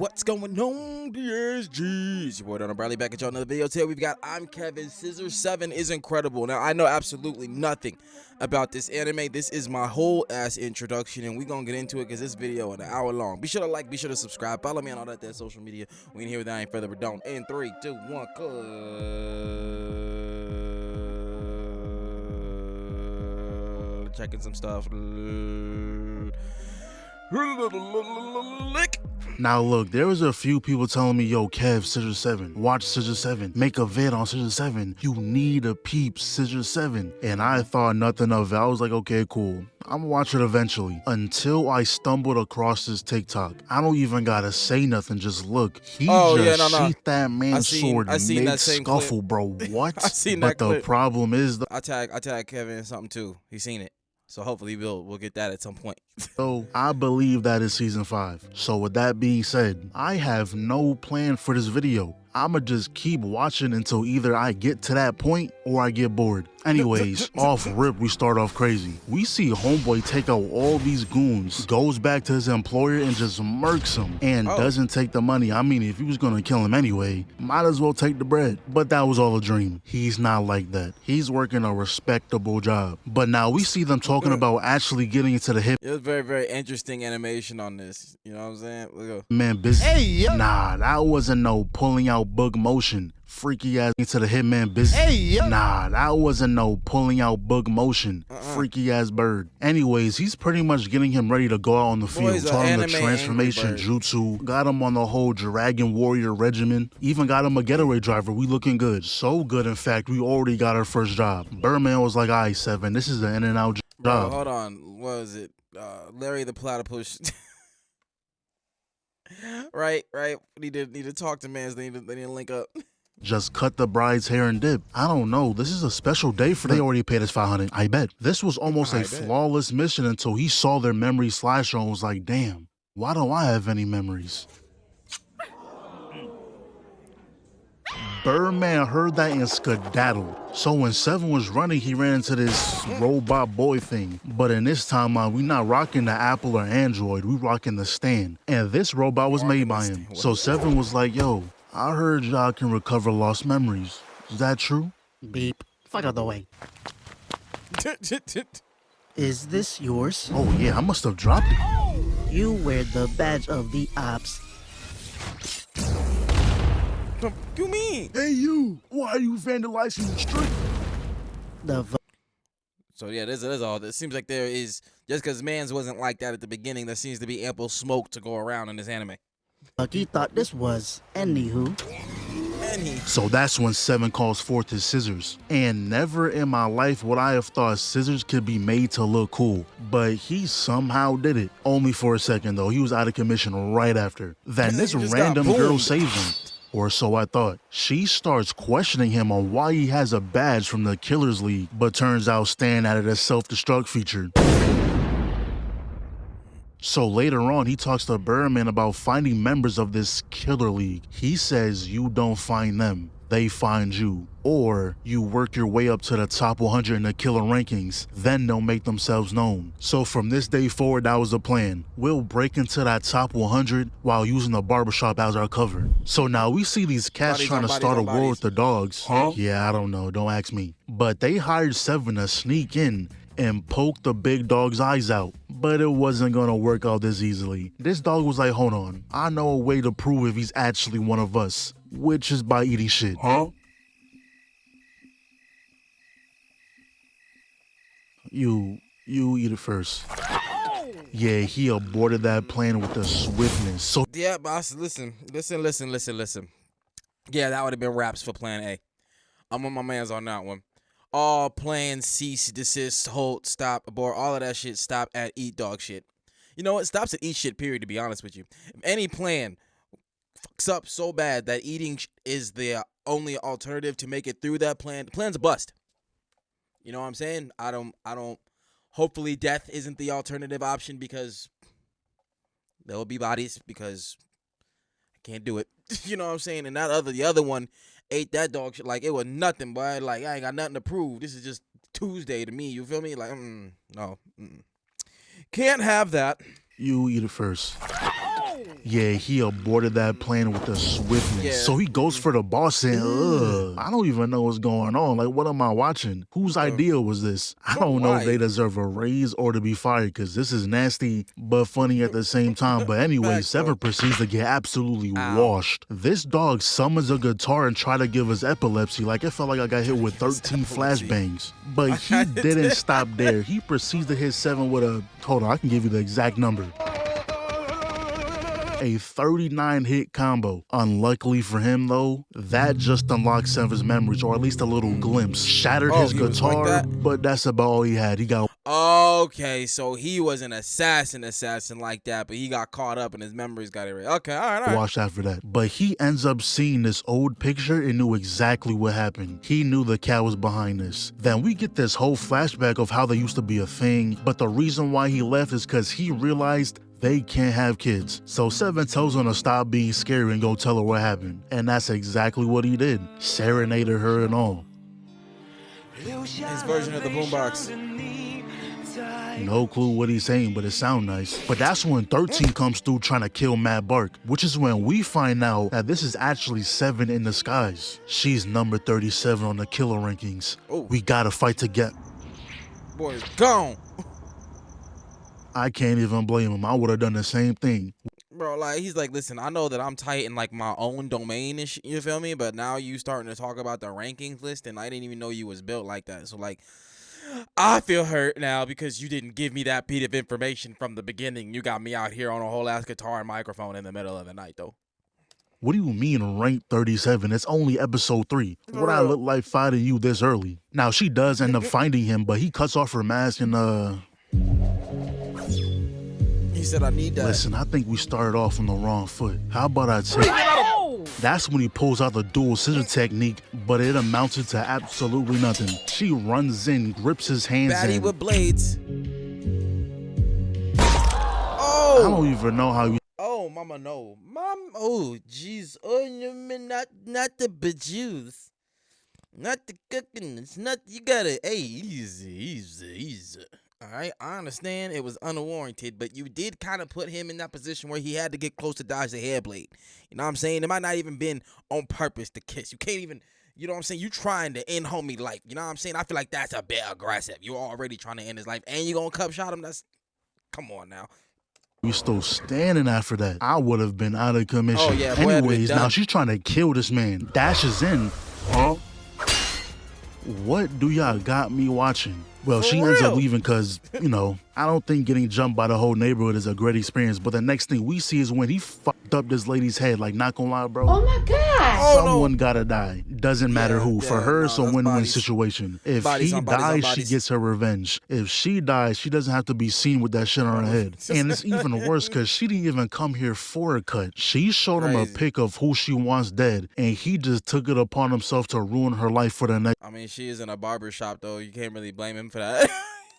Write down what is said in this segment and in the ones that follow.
What's going on, DSG? It's your boy Darrnell Bradley back at y'all another video. Today we've got ImKevinn. SCISSOR 7 is incredible. Now I know absolutely nothing about this anime. This is my whole ass introduction, and we're gonna get into it because this video is an hour long. Be sure to like, be sure to subscribe, follow me on all that social media. We can hear without any further ado. In 3, 2, 1, checking some stuff. Now look, there was a few people telling me, yo, Kev, SCISSOR 7, watch SCISSOR 7, make a vid on SCISSOR 7, you need to peep SCISSOR 7. And I thought nothing of it. I was like, okay, cool, I'm gonna watch it eventually. Until I stumbled across this TikTok. I don't even gotta say nothing, just look. He sheathed that man's sword mid-scuffle, bro. What? I seen but that clip. The problem is, I tag Kevin in something too. He's seen it. So hopefully we'll get that at some point. So I believe that is season 5. So with that being said, I have no plan for this video. I'ma just keep watching until either I get to that point or I get bored. Anyways, off rip, we start off crazy. We see homeboy take out all these goons, goes back to his employer and just murks him, and doesn't take the money. I mean, if he was gonna kill him anyway, might as well take the bread. But that was all a dream. He's not like that. He's working a respectable job. But now we see them talking about actually getting into the hip. It was very, very interesting animation on this. You know what I'm saying? Look at Man, business. Hey, yeah. Nah, that wasn't no pulling out bug motion. Freaky ass into the hitman business. Hey, yeah. Nah, that wasn't no pulling out bug motion. Freaky ass bird. Anyways, he's pretty much getting him ready to go out on the field. Taught him the transformation jutsu. Got him on the whole dragon warrior regimen. Even got him a getaway driver. We looking good. So good, in fact, we already got our first job. Birdman was like, all right, 7, this is an in and out job. Bro, hold on. What was it? Larry the Platypus. right. Need to talk to mans. They need to link up. Just cut the bride's hair and dip. I don't know. This is a special day for them. They already paid us $500. I bet. This was almost a flawless mission until he saw their memory slasher and was like, damn, why don't I have any memories? Birdman heard that and skedaddled. So when 7 was running, he ran into this robot boy thing. But in this timeline, we not rocking the Apple or Android, we rocking the Stand. And this robot was made by him. So 7 was like, yo, I heard y'all can recover lost memories. Is that true? Beep. Fuck out the way. Is this yours? Oh yeah, I must have dropped it. You wear the badge of the ops. You mean? Hey you, why are you vandalizing the street? So yeah, there's all. It seems like there is, just because Mans wasn't like that at the beginning, there seems to be ample smoke to go around in this anime. He thought this was. Anywho. So that's when 7 calls forth his scissors. And never in my life would I have thought scissors could be made to look cool. But he somehow did it. Only for a second though. He was out of commission right after. Then this random girl saved him. Or so I thought. She starts questioning him on why he has a badge from the Killers League, but turns out Stan added a self-destruct feature. So later on, he talks to Birdman about finding members of this Killer League. He says you don't find them, they find you. Or you work your way up to the top 100 in the killer rankings, then they'll make themselves known. So from this day forward, that was the plan. We'll break into that top 100 while using the barbershop as our cover. So now we see these cats trying to start a war with the dogs. Yeah, I don't know, don't ask me. But they hired 7 to sneak in and poke the big dog's eyes out. But it wasn't gonna work out this easily. This dog was like, hold on, I know a way to prove if he's actually one of us, which is by eating shit. You eat it first. Yeah, he aborted that plan with the swiftness. So yeah, boss, listen. Yeah, that would have been raps for plan A. I'm on my man's on that one. All plans cease, desist, hold, stop, abort, all of that shit stop at eat dog shit. You know what? Stops at eat shit, period, to be honest with you. If any plan fucks up so bad that eating is the only alternative to make it through that plan, the plan's a bust. You know what I'm saying? I don't hopefully death isn't the alternative option, because there will be bodies, because I can't do it. You know what I'm saying? And the other one ate that dog shit like it was nothing, boy. Like, I ain't got nothing to prove. This is just Tuesday to me. You feel me? Like, no. Can't have that. You eat it first. Yeah, he aborted that plan with the swiftness. Yeah. So he goes for the boss and, I don't even know what's going on. Like, what am I watching? Whose idea was this? I don't know if they deserve a raise or to be fired, because this is nasty but funny at the same time. But anyway, Seven proceeds to get absolutely washed. This dog summons a guitar and try to give us epilepsy. Like, it felt like I got hit with 13 flashbangs. But he didn't stop there. He proceeds to hit Seven with a, hold on, I can give you the exact number. A 39 hit combo. Unluckily for him though, that just unlocked Seven's memories, or at least a little glimpse. Shattered his guitar, like but that's about all he had. He got okay, so he was an assassin like that, but he got caught up and his memories got erased. Okay, all right. Watched after that. But he ends up seeing this old picture and knew exactly what happened. He knew the cat was behind this. Then we get this whole flashback of how they used to be a thing, but the reason why he left is because he realized they can't have kids. So Seven tells him to stop being scary and go tell her what happened. And that's exactly what he did. Serenaded her and all. His version of the boombox. No clue what he's saying, but it sounds nice. But that's when 13 comes through trying to kill Mad Bark, which is when we find out that this is actually Seven in disguise. She's number 37 on the killer rankings. We gotta fight to get. Boy, it's gone. I can't even blame him. I would have done the same thing. Bro, like, he's like, listen, I know that I'm tight in, like, my own domain and shit, you feel me? But now you starting to talk about the rankings list, and I didn't even know you was built like that. So, like, I feel hurt now because you didn't give me that bit of information from the beginning. You got me out here on a whole ass guitar and microphone in the middle of the night, though. What do you mean rank 37? It's only episode 3. What I look like fighting you this early? Now, she does end up finding him, but he cuts off her mask and, He said, I need that. Listen, I think we started off on the wrong foot. How about I take... That's when he pulls out the dual scissor technique, but it amounted to absolutely nothing. She runs in, grips his hands Batty in. with blades. I don't even know how you... Oh, mama, no. Oh, jeez. Oh, not the bejuice. Not the cooking. It's not, you gotta, hey, easy. All right, I understand it was unwarranted, but you did kind of put him in that position where he had to get close to dodge the hair blade. You know what I'm saying? It might not even been on purpose to kiss. You can't even, you know what I'm saying? You trying to end homie life. You know what I'm saying? I feel like that's a bit aggressive. You're already trying to end his life, and you gonna cup shot him? That's, come on now. You still standing after that. I would have been out of commission. Oh, yeah, anyways, now she's trying to kill this man. Dashes in. Huh? What do y'all got me watching? Well, she ends up leaving because, you know, I don't think getting jumped by the whole neighborhood is a great experience. But the next thing we see is when he fucked up this lady's head. Like, not gonna lie, bro. Oh my God. Someone gotta die. Doesn't matter who. For her, it's a win-win situation. If he dies, she gets her revenge. If she dies, she doesn't have to be seen with that shit on her head. And it's even worse because she didn't even come here for a cut. She showed him a pic of who she wants dead, and he just took it upon himself to ruin her life for the next... I mean, she is in a barber shop, though. You can't really blame him for that.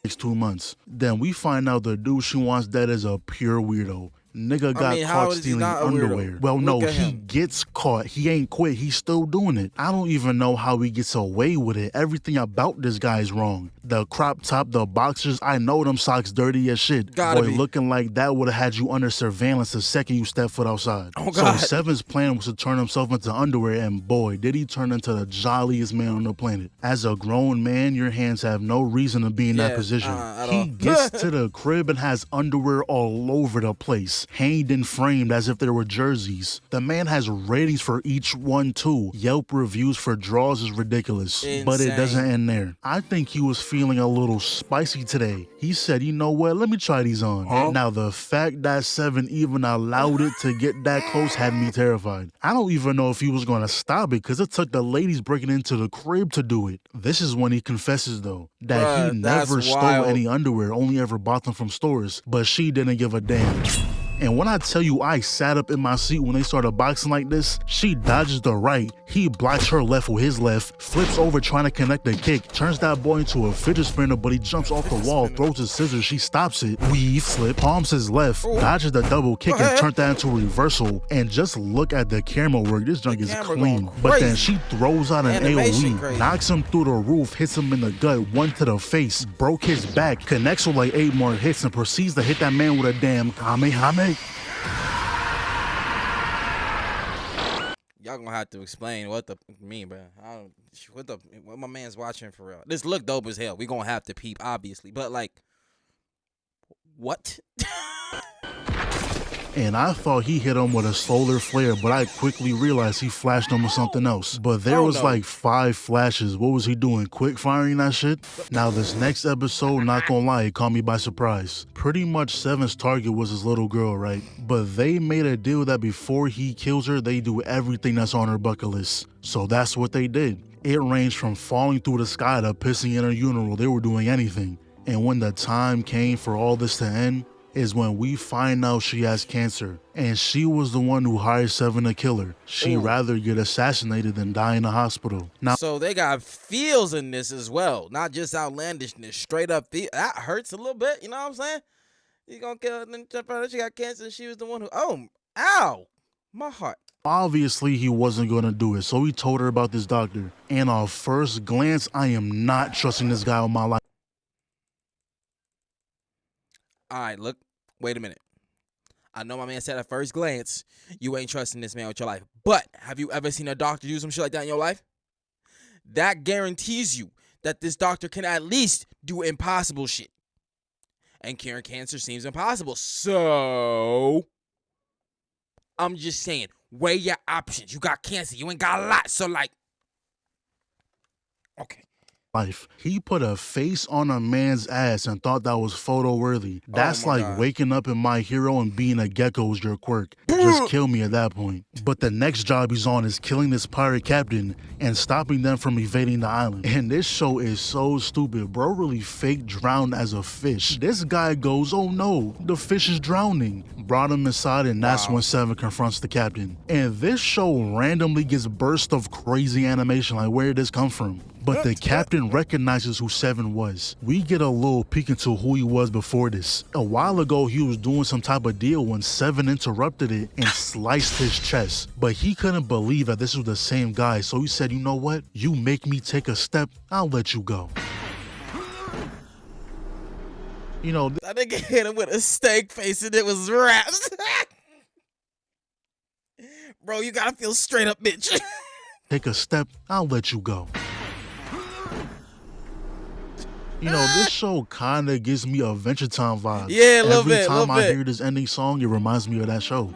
Next 2 months. Then we find out the dude she wants dead is a pure weirdo. Nigga got caught stealing underwear. Well, no, he gets caught. He ain't quit. He's still doing it. I don't even know how he gets away with it. Everything about this guy is wrong. The crop top, the boxers, I know them socks dirty as shit. Boy, looking like that would have had you under surveillance the second you step foot outside. Oh, God. So Seven's plan was to turn himself into underwear, and boy, did he turn into the jolliest man on the planet. As a grown man, your hands have no reason to be in that position. He gets to the crib and has underwear all over the place, hanged and framed as if they were jerseys. The man has ratings for each one too. Yelp reviews for draws is ridiculous. Insane. But it doesn't end there. I think he was feeling a little spicy today. He said, you know what, let me try these on. Now the fact that Seven even allowed it to get that close had me terrified. I don't even know if he was going to stop it because it took the ladies breaking into the crib to do it. This is when he confesses though that he never stole any underwear, only ever bought them from stores, but she didn't give a damn. And when I tell you I sat up in my seat when they started boxing like this, she dodges the right, he blocks her left with his left, flips over trying to connect the kick, turns that boy into a fidget spinner, but he jumps off the wall, throws his scissors, she stops it, weave, slip, palms his left, dodges the double kick and turns that into a reversal. And just look at the camera work, this junk is clean. But then she throws out an AoE, knocks him through the roof, hits him in the gut, one to the face, broke his back, connects with like 8 more hits and proceeds to hit that man with a damn Kamehameha. Y'all gonna have to explain what the mean, bro. What my man's watching for real. This look dope as hell. We gonna have to peep, obviously, but like, what? And I thought he hit him with a solar flare, but I quickly realized he flashed him with something else. But there was like 5 flashes. What was he doing? Quick firing that shit? Now this next episode, not gonna lie, it caught me by surprise. Pretty much Seven's target was his little girl, right? But they made a deal that before he kills her, they do everything that's on her bucket list. So that's what they did. It ranged from falling through the sky to pissing in her urinal. They were doing anything. And when the time came for all this to end, is when we find out she has cancer. And she was the one who hired Seven to kill her. She'd rather get assassinated than die in the hospital. Now, so they got feels in this as well, not just outlandishness. Straight up feel. That hurts a little bit, you know what I'm saying? You gonna kill her, then jump out, she got cancer, and she was the one who, ow, my heart. obviously he wasn't going to do it, so he told her about this doctor. And on first glance, I am not trusting this guy with my life. All right, look, wait a minute. I know my man said at first glance, you ain't trusting this man with your life. But have you ever seen a doctor do some shit like that in your life? That guarantees you that this doctor can at least do impossible shit. And curing cancer seems impossible. So, I'm just saying, weigh your options. You got cancer. You ain't got a lot. So, like, okay. Life. He put a face on a man's ass and thought that was photo worthy. That's like God. Waking up in My Hero and being a gecko is your quirk. Just kill me at that point. But the next job he's on is killing this pirate captain and stopping them from evading the island. And this show is so stupid. Bro really fake drowned as a fish. This guy goes, oh no, the fish is drowning. Brought him inside, and that's when Seven confronts the captain. And this show randomly gets bursts of crazy animation. Like, where did this come from? But the captain recognizes who Seven was. We get a little peek into who he was before this. A while ago, he was doing some type of deal when Seven interrupted it and sliced his chest. But he couldn't believe that this was the same guy, so he said, you know what? You make me take a step, I'll let you go. You know, That nigga hit him with a steak face and it was wraps. Bro, you gotta feel straight up, bitch. take a step, I'll let you go. You know, this show kind of gives me Adventure Time vibes. Yeah, a little bit, Every time I bit. hear this ending song, it reminds me of that show.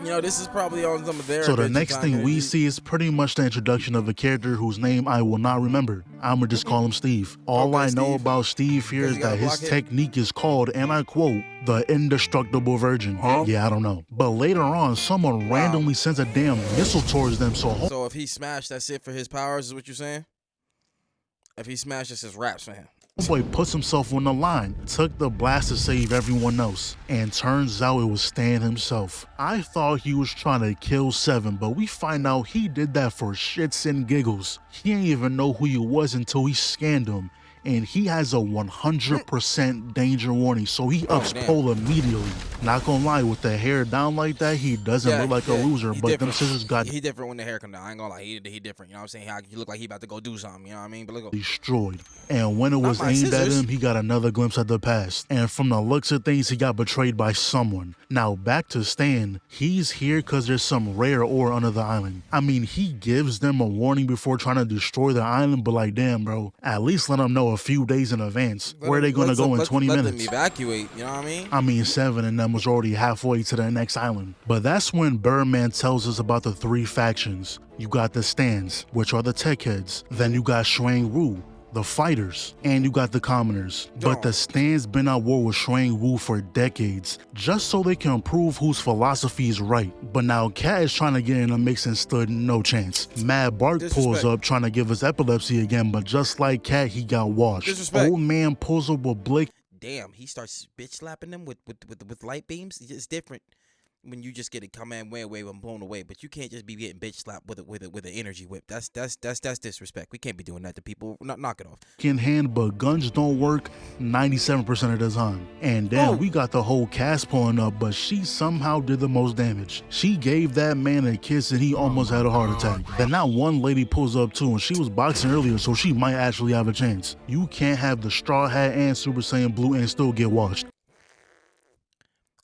You know, this is probably on some of their So the Adventure next Time thing we energy. see is pretty much the introduction of a character whose name I will not remember. I'ma just call him Steve. All Okay, I know Steve. about Steve here Because is he got that a his blockhead? technique is called, and I quote, the indestructible virgin. Yeah, I don't know. But later on, someone randomly sends a damn missile towards them, So if he smashed, that's it for his powers, is what you're saying? If he smashed, this is raps for him. homeboy puts himself on the line, took the blast to save everyone else, and turns out it was Stan himself. I thought he was trying to kill Seven, but we find out he did that for shits and giggles. He didn't even know who he was until he scanned him, and he has a 100% danger warning, so he ups damn. pole immediately. Not gonna lie, with the hair down like that, he doesn't look like a loser, he but them different. scissors got He different when the hair come down. I ain't gonna lie, he different. You know what I'm saying? He look like he about to go do something. You know what I mean? But look, destroyed. And when it was my aimed at scissors. him, he got another glimpse at the past. And from the looks of things, he got betrayed by someone. Now back to Stan. He's here because there's some rare ore under the island. I mean, he gives them a warning before trying to destroy the island, but like, damn, bro, at least let them know a few days in advance. Where are they going to go in 20 let minutes? them evacuate. You know what I mean? I mean, Seven and them was already halfway to the next island. But that's when Birdman tells us about the 3 factions. You got the Stans, which are the tech heads. Then you got Shuang Wu, the fighters, and you got the commoners. But the Stans been at war with Shuang Wu for decades, just so they can prove whose philosophy is right. But now Cat is trying to get in the mix and stood no chance. Mad Bark pulls Disrespect. up trying to give us epilepsy again, but just like Cat, he got washed. Disrespect. Old man pulls up with Blake. Damn, he starts bitch slapping them with light beams. It's different when you just get it come in way and blown away. But you can't just be getting bitch slapped with an energy whip. That's disrespect. We can't be doing that to people. Knock it off. In hand, but guns don't work 97% of the time. And then we got the whole cast pulling up, but she somehow did the most damage. She gave that man a kiss and he almost had a heart attack. Then that one lady pulls up too, and she was boxing earlier, so she might actually have a chance. You can't have the Straw Hat and Super Saiyan Blue and still get washed.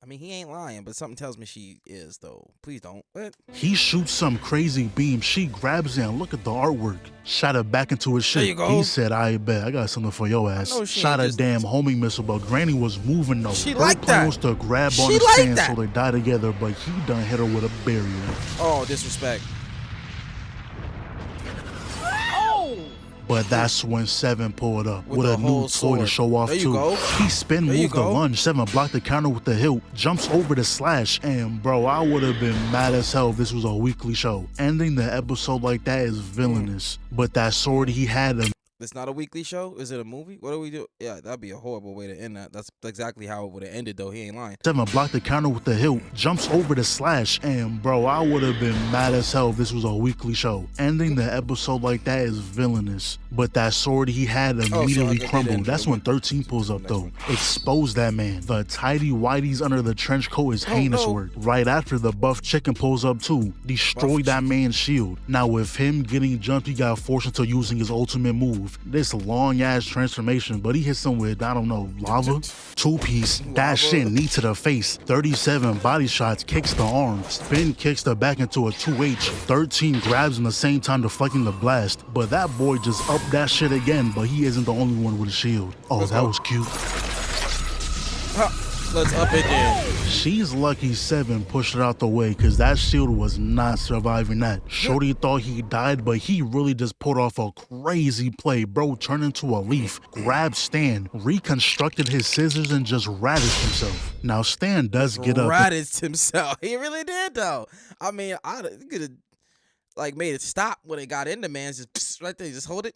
I mean, he ain't lying, but something tells me she is, though. Please don't. What? He shoots some crazy beam. She grabs it and look at the artwork. Shot it back into his shit. There you go. He said, I bet. I got something for your ass. Shot a damn homing missile, but Granny was moving though. She Her like plan that. was to grab on She the like stand that. so they die together, but he done hit her with a barrier. Oh, disrespect. But that's when Seven pulled up With with the a new whole toy to sword. show off There you too. go. He spin There you moved the go. lunge. Seven blocked the counter with the hilt, jumps over the slash, and bro, I would have been mad as hell if this was a weekly show. Ending the episode like that is villainous. But that sword he had him. It's not a weekly show? Is it a movie? What do we do? Yeah, that'd be a horrible way to end that. That's exactly how it would have ended, though. He ain't lying. Seven blocked the counter with the hilt, jumps over the slash, and bro, I would have been mad as hell if this was a weekly show. Ending the episode like that is villainous. But that sword he had immediately crumbled. That's when 13 pulls up though. Expose that man. The tidy whities under the trench coat is heinous work. Right after, the buff chicken pulls up too. Destroy that man's shield. Now with him getting jumped, he got forced into using his ultimate move. This long ass transformation, but he hits him with, I don't know, lava? Two-piece, that shit knee to the face. 37 body shots, kicks the arm. Spin kicks the back into a 2H. 13 grabs in the same time deflecting the blast. But that boy just upped that shit again, but he isn't the only one with a shield. Oh, that was cute. Let's up it then. She's lucky Seven pushed her out the way because that shield was not surviving that. Shorty thought he died, but he really just pulled off a crazy play. Bro turned into a leaf, grabbed Stan, reconstructed his scissors, and just radished himself. Now Stan does get up. Radished himself. He really did, though. I mean, I could have like made it stop when it got into man's just right there. Just hold it.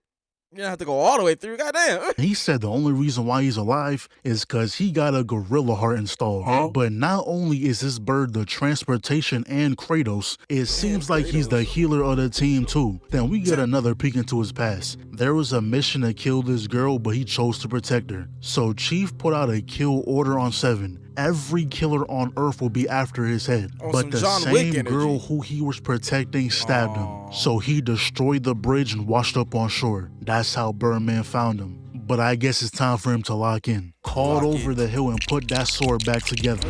You don't have to go all the way through. Goddamn. He said the only reason why he's alive is because he got a gorilla heart installed. But not only is this bird the transportation and Kratos, it seems like he's the healer of the team too. Then we get another peek into his past. There was a mission to kill this girl, but he chose to protect her. So Chief put out a kill order on Seven. Every killer on Earth will be after his head. But the same girl who he was protecting stabbed him. So he destroyed the bridge and washed up on shore. That's how Birdman found him. But I guess it's time for him to lock in. Called over the hill and put that sword back together.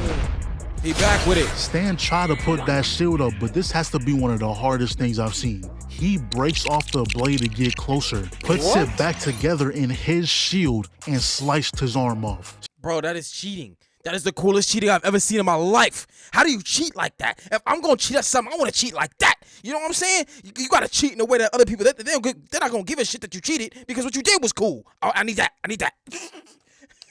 He back with it. Stan tried to put that shield up, but this has to be one of the hardest things I've seen. He breaks off the blade to get closer, puts it back together in his shield, and sliced his arm off. Bro, that is cheating. That is the coolest cheating I've ever seen in my life. How do you cheat like that? If I'm going to cheat at something, I want to cheat like that. You know what I'm saying? You got to cheat in a way that other people, they're not going to give a shit that you cheated because what you did was cool. Oh, I need that. I need that.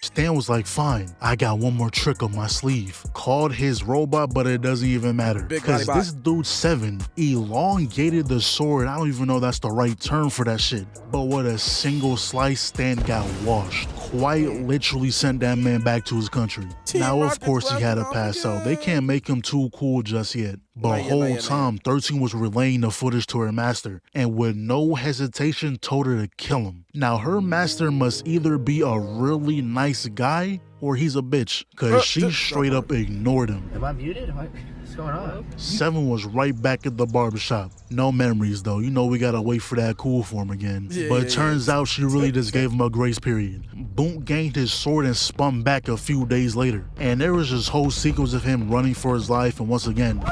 Stan was like, fine, I got one more trick up my sleeve. Called his robot, but it doesn't even matter. Because this dude Seven elongated the sword. I don't even know that's the right term for that shit. But with a single slice, Stan got washed. Quite literally sent that man back to his country. Now, of course, he had to pass out. They can't make him too cool just yet. But whole time, 13 was relaying the footage to her master, and with no hesitation told her to kill him. Now, her master must either be a really nice guy or he's a bitch, because she straight up ignored him. Am I muted? What's going on? Seven was right back at the barbershop. No memories, though. You know we gotta wait for that cool form again. But it turns out she really just gave him a grace period. Boom gained his sword and spun back a few days later. And there was this whole sequence of him running for his life, and once again,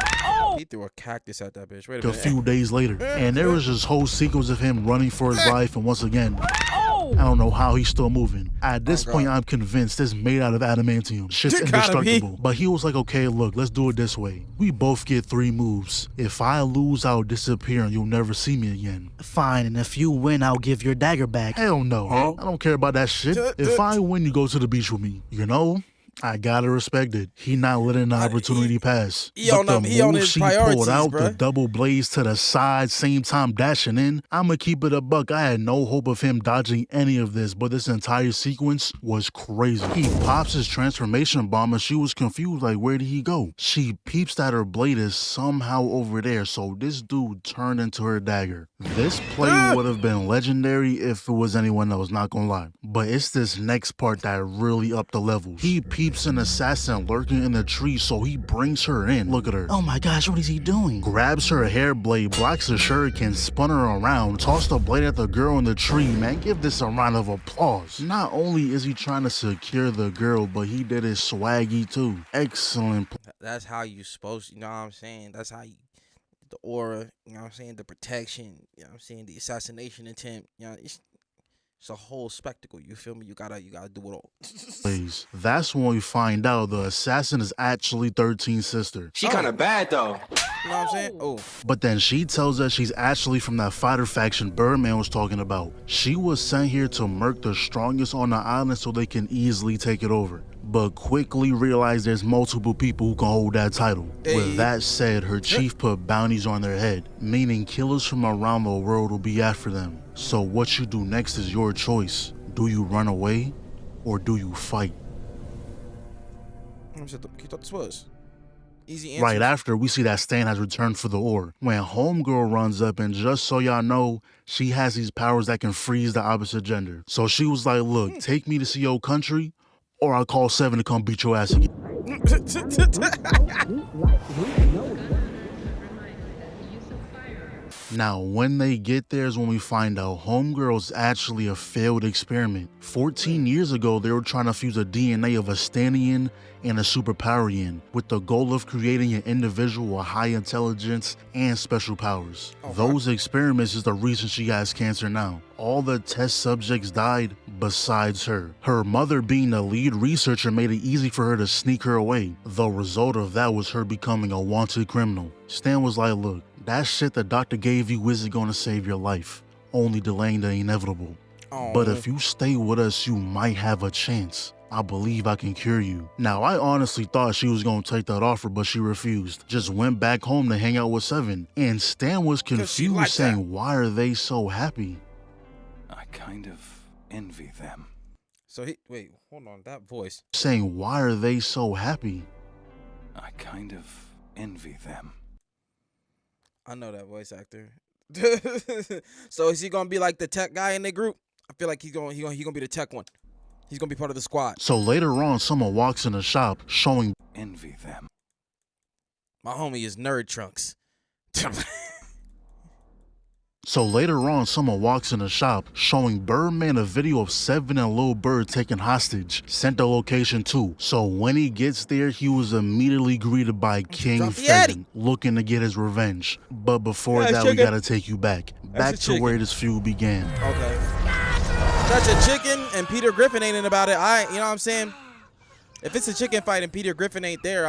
He threw a cactus at that bitch. Wait a minute. few days later. And there was this whole sequence of him running for his life, and once again, I don't know how he's still moving. At this point, I'm convinced it's made out of adamantium. Shit's indestructible. But he was like, okay, look, let's do it this way. We both get 3 moves. If I lose, I'll disappear and you'll never see me again. Fine, and if you win, I'll give your dagger back. Hell no. I don't care about that shit. If I win, you go to the beach with me. You know? I gotta respect it. He not letting the opportunity pass. But the move she pulled out, the double blades to the side, same time dashing in, I'ma keep it a buck. I had no hope of him dodging any of this, but this entire sequence was crazy. He pops his transformation bomb and she was confused, like, where did he go? She peeps that her blade is somehow over there, so this dude turned into her dagger. This play would have been legendary if it was anyone else, not gonna lie. But it's this next part that really upped the levels. He peeped peeps an assassin lurking in the tree, so he brings her in. Look at her. Oh my gosh, what is he doing? Grabs her hair blade, blocks the shuriken, spun her around, tossed the blade at the girl in the tree. Man, give this a round of applause. Not only is he trying to secure the girl, but he did it swaggy too. Excellent. That's how you supposed to, you know what I'm saying? That's how you, the aura, you know what I'm saying? The protection, you know what I'm saying? The assassination attempt, you know, it's a whole spectacle, you feel me? You gotta do it all. That's when we find out the assassin is actually 13's sister. She kind of bad though. You know what I'm saying? Oh. But then she tells us she's actually from that fighter faction Birdman was talking about. She was sent here to murk the strongest on the island so they can easily take it over, but quickly realized there's multiple people who can hold that title. Hey. With that said, her chief put bounties on their head, meaning killers from around the world will be after them. So what you do next is your choice. Do you run away or do you fight? You thought this was easy answer. Right after, we see that Stan has returned for the ore. When Homegirl runs up, and just so y'all know, she has these powers that can freeze the opposite gender. So she was like, look, take me to see your country, or I'll call 7 to come beat your ass again. Now, when they get there is when we find out Homegirl's actually a failed experiment. 14 years ago, they were trying to fuse a DNA of a Stanian and a Superpowerian with the goal of creating an individual with high intelligence and special powers. Those experiments is the reason she has cancer now. All the test subjects died besides her. Her mother being the lead researcher made it easy for her to sneak her away. The result of that was her becoming a wanted criminal. Stan was like, look, that shit the doctor gave you isn't gonna save your life, only delaying the inevitable. But if you stay with us, you might have a chance. I believe I can cure you. Now, I honestly thought she was gonna take that offer, but she refused. Just went back home to hang out with 7. And Stan was confused, saying, why are they so happy? I kind of envy them. So wait, hold on, that voice. Saying, why are they so happy? I kind of envy them. I know that voice actor. So is he gonna be like the tech guy in the group? I feel like he's gonna be the tech one. He's gonna be part of the squad. So later on, someone walks in the shop showing Envy them. My homie is Nerd Trunks. So later on, someone walks in the shop showing Birdman a video of 7 and Lil Bird taken hostage, sent the location too. So when he gets there, he was immediately greeted by King Pheasant, looking to get his revenge. But before that, we gotta take you back to where this feud began. Okay. That's a chicken and Peter Griffin ain't in about it. You know what I'm saying? If it's a chicken fight and Peter Griffin ain't there,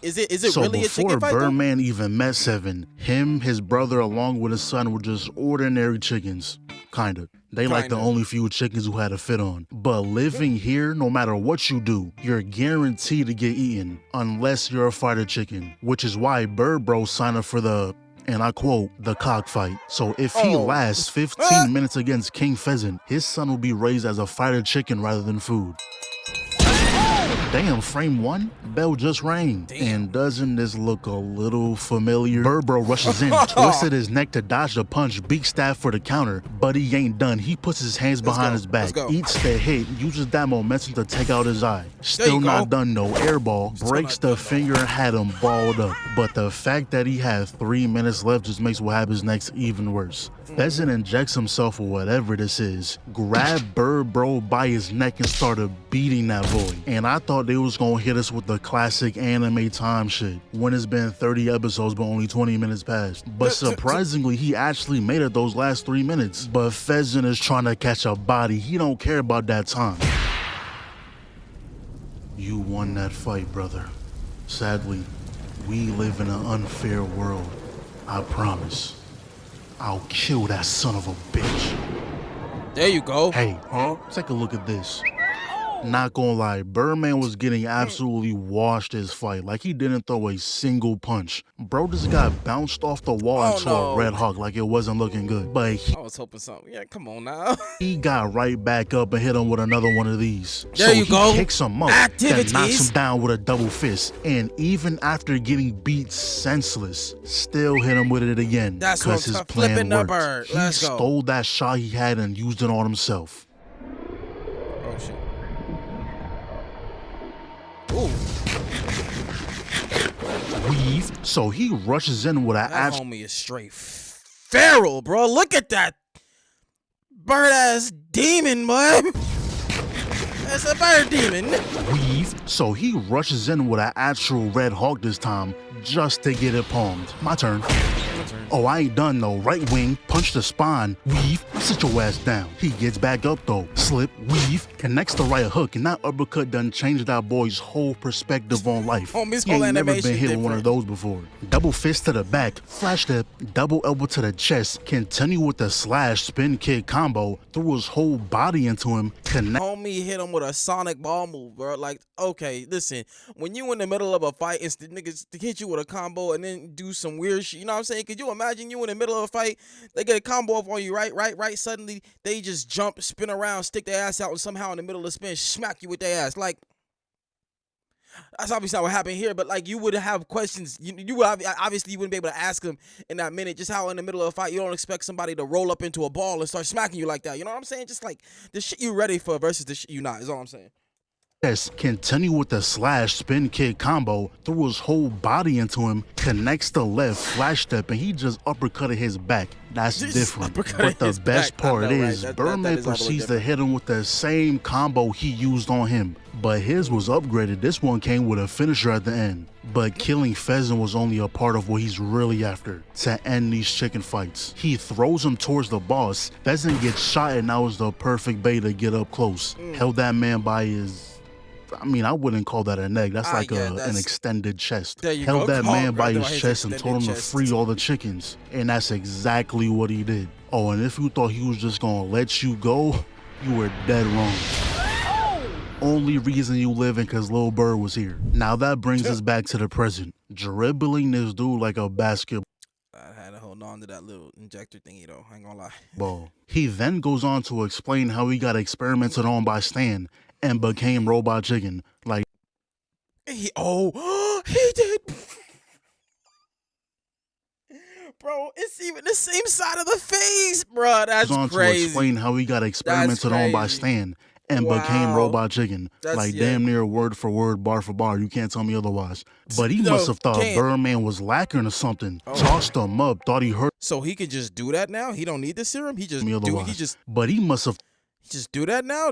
is it really a chicken fight? So before Birdman even met 7, him, his brother, along with his son were just ordinary chickens. Kinda. They like the only few chickens who had a fit on. But living here, no matter what you do, you're guaranteed to get eaten, unless you're a fighter chicken. Which is why Bird Bro signed up for the, and I quote, the cockfight. So if he lasts 15 minutes against King Pheasant, his son will be raised as a fighter chicken rather than food. Damn, frame 1? Bell just rang. Damn. And doesn't this look a little familiar? Burbro rushes in, twisted his neck to dodge the punch, beak stab for the counter, but he ain't done. He puts his hands behind his back, eats the hit, uses that momentum to take out his eye. Still not done though. Airball breaks the finger and had him balled up. But the fact that he had 3 minutes left just makes what happens next even worse. Pheasant injects himself with whatever this is, grabbed Bird Bro by his neck and started beating that boy. And I thought they was gonna hit us with the classic anime time shit, when it's been 30 episodes but only 20 minutes passed. But surprisingly, he actually made it those last 3 minutes. But Pheasant is trying to catch a body. He don't care about that time. You won that fight, brother. Sadly, we live in an unfair world. I promise. I'll kill that son of a bitch. There you go. Hey, take a look at this. Not gonna lie, Birdman was getting absolutely washed this fight. Like, he didn't throw a single punch. Bro just got bounced off the wall into a Red Hawk like it wasn't looking good. But I was hoping something. Yeah, come on now. He got right back up and hit him with another one of these. There you go. He kicks him up, then knocks him down with a double fist. And even after getting beat senseless, still hit him with it again. That's what his plan worked. He Let's go. stole that shot he had and used it on himself. Oh shit. weave. So he rushes in with an That homie is straight feral, bro. Look at that bird-ass demon, boy. That's a bird demon. weave. So he rushes in with an actual red hawk this time, just to get it palmed. My turn. Oh, I ain't done though. Right wing, punch the spine, weave, sit your ass down. He gets back up though, slip, weave, connects the right hook, and that uppercut done changed that boy's whole perspective on life. Homie's He whole ain't never been animation hit with one of different. those before. Double fist to the back, flash step, double elbow to the chest, continue with the slash spin kick combo, threw his whole body into him, connect. Homie hit him with a sonic ball move, bro. Like, okay, listen, when you in the middle of a fight and niggas hit you with a combo and then do some weird shit, you know what I'm saying? Could you imagine you in the middle of a fight, they get a combo up on you, right? Suddenly they just jump, spin around, stick their ass out, and somehow in the middle of the spin, smack you with their ass. Like, that's obviously not what happened here, but like you would have questions. You would obviously you wouldn't be able to ask them in that minute. Just how in the middle of a fight you don't expect somebody to roll up into a ball and start smacking you like that. You know what I'm saying? Just like the shit you ready for versus the shit you not. Is all I'm saying. Continue with the slash spin kick combo, threw his whole body into him, connects the left flash step, and he just uppercutted his back. That's Just different. uppercutted But the his best back. I part know, right? is, That Birdman is all the way proceeds to different. hit him with the same combo he used on him. But his was upgraded. This one came with a finisher at the end. But killing Pheasant was only a part of what he's really after, to end these chicken fights. He throws him towards the boss. Pheasant gets shot, and that was the perfect bait to get up close. Held that man by his... I mean, I wouldn't call that a neck. That's like an extended chest. There you Held go. that Call man it by right his there, chest and told him to extended free chest. all the chickens. And that's exactly what he did. Oh, and if you thought he was just gonna let you go, you were dead wrong. Only reason you living cause Lil Bird was here. Now that brings us back to the present. Dribbling this dude like a basketball. I had to hold on to that little injector thingy though. I ain't gonna lie. He then goes on to explain how he got experimented on by Stan and became Robot Chicken. Like, He did. Bro, it's even the same side of the face, bro. That's goes on to crazy. explain how he got experimented on by crazy. Stan and became Robot Chicken. Like damn near word for word, bar for bar. You can't tell me otherwise. But he must have thought Birdman was lacking or something. Tossed him up, thought he hurt. So he could just do that now? He don't need the serum? He just But he must have just do that now?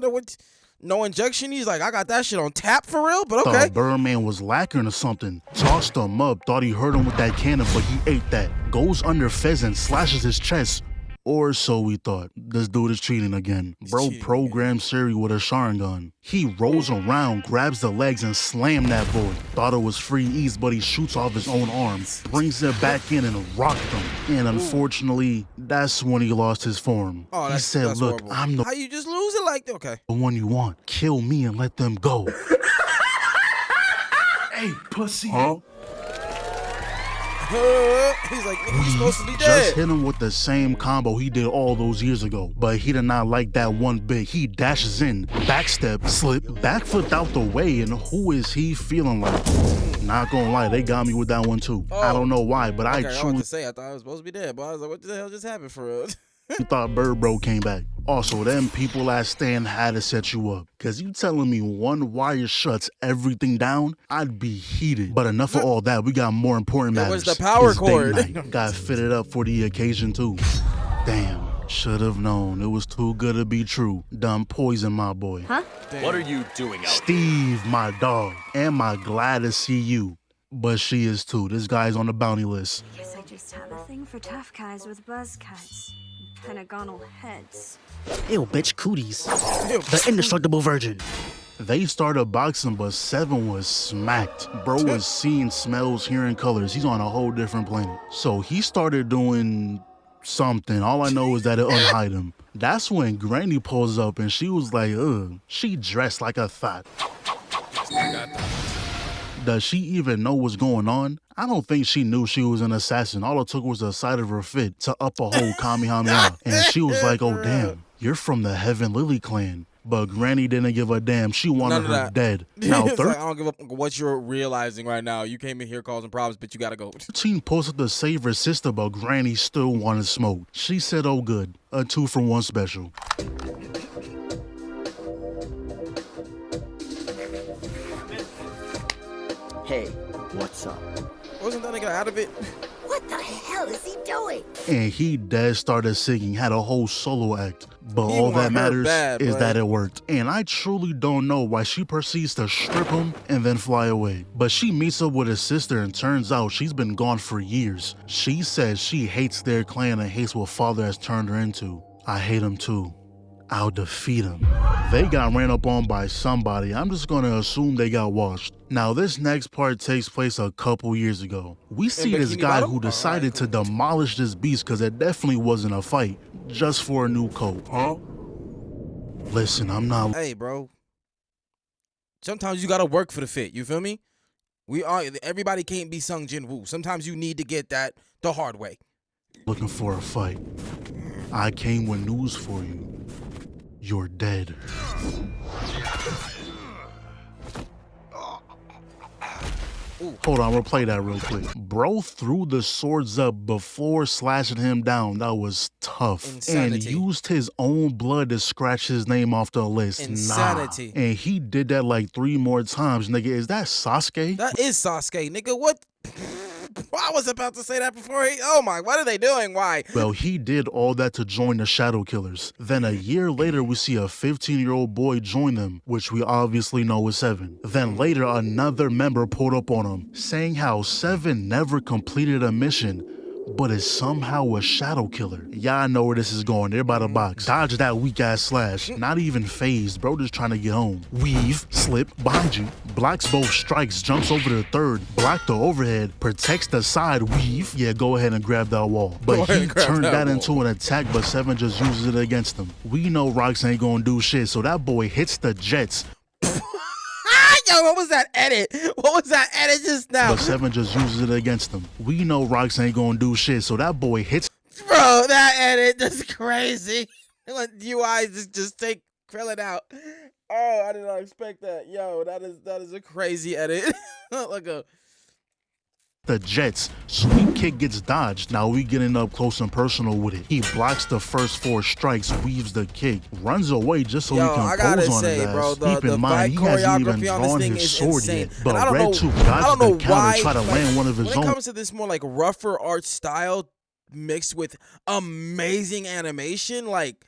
No injection? He's like, I got that shit on tap for real? But okay. Birdman was lacking or something. Tossed him up, thought he hurt him with that cannon, but he ate that. Goes under Pheasant, slashes his chest. Or so we thought. This dude is cheating again. Bro programmed Siri with a Sharingan. He rolls around, grabs the legs, and slammed that boy. Thought it was free ease, but he shoots off his own arm, brings it back in and rocked him. And unfortunately, that's when he lost his form. He said, look, horrible. I'm the How you just lose it like that? Okay. one you want. Kill me and let them go. Hey, pussy. Huh? He's like, he's supposed to be Just dead. hit him with the same combo he did all those years ago. But he did not like that one bit. He dashes in, backstep, slip, backflip out the way, and who is he feeling like? Not gonna lie, they got me with that one too. I don't know why, but I I truly was to say I thought I was supposed to be dead, but I was like, what the hell just happened for real? thought Bird Bro came back. Also, them people at Stan had to set you up. Cause you telling me one wire shuts everything down, I'd be heated. But enough of all that, we got more important It matters. was the power This date cord. night got fitted up for the occasion too. Damn, should have known. It was too good to be true. Done poison my boy. Huh? What are you doing out Steve, my dog. Am I glad to see you? But she is too. This guy's on the bounty list. Guess I just have a thing for tough guys with buzz cuts. Pentagonal heads. Ew, bitch, cooties. The indestructible virgin. They started boxing, but Seven was smacked. Bro was seeing, smells, hearing colors. He's on a whole different planet. So he started doing something. All I know is that it unhide him. That's when Granny pulls up and she was like, ugh. She dressed like a thought. Does she even know what's going on? I don't think she knew she was an assassin. All it took was the sight of her fit to up a whole Kamehameha. And she was like, oh damn, you're from the Heaven Lily clan. But Granny didn't give a damn. She wanted her dead. Now, It's like, I don't give a fuck what you're realizing right now. You came in here causing problems, but you gotta go. 13 posted to save her sister, but Granny still wanted smoke. She said, oh good, a 2-for-1 special. Hey, What's up? Wasn't that nigga out of it? What the hell is he doing? And he dead started singing, had a whole solo act. But He all want that her matters bad, is boy. that it worked. And I truly don't know why she proceeds to strip him and then fly away. But she meets up with his sister and turns out she's been gone for years. She says she hates their clan and hates what father has turned her into. I hate him too. I'll defeat him. They got ran up on by somebody. I'm just gonna assume they got washed. Now this next part takes place a couple years ago. We see this Bikini guy Bottom? who decided to demolish this beast because it definitely wasn't a fight, just for a new coat. Huh? Listen, I'm not Hey, bro. Sometimes you gotta work for the fit. You feel me? Everybody can't be Sung Jin Woo. Sometimes you need to get that the hard way. looking for a fight. I came with news for you. You're dead. Hold on, we'll play that real quick. Bro threw the swords up before slashing him down. That was tough. Insanity. And used his own blood to scratch his name off the list. Insanity. Nah. And he did that like 3 more times, nigga. Is that Sasuke? That is Sasuke, nigga. What? I was about to say that before oh my, what are they doing? Why? Well, he did all that to join the Shadow Killers. Then a year later, we see a 15-year-old boy join them, which we obviously know is Seven. Then later, another member pulled up on him, saying how Seven never completed a mission, but is somehow a Shadow Killer. Y'all know where this is going. They're by the box. Dodge that weak-ass slash. Not even phased. Bro just trying to get home. Weave, slip, behind you. Blocks both strikes, jumps over the third, block the overhead, protects the side, weave. Yeah, go ahead and grab that wall. But he turned that into an attack, but Seven just uses it against him. We know Rocks ain't gonna do shit, so that boy hits the Jets. Yo, what was that edit? What was that edit just now? But Seven just uses it against him. We know Rocks ain't gonna do shit, so that boy hits. Bro, that edit is crazy. Let UIs just take Krillin out. Oh, I did not expect that. Yo, that is a crazy edit. Like the Jets. Sweep kick gets dodged. Now we getting up close and personal with it. He blocks the first 4 strikes, weaves the kick, runs away just so he can pose on his ass. Bro, Keep in mind, he hasn't even drawn his sword yet. But Red Tooth dodged the counter, try to land one of his own. When it comes to this more like rougher art style mixed with amazing animation, like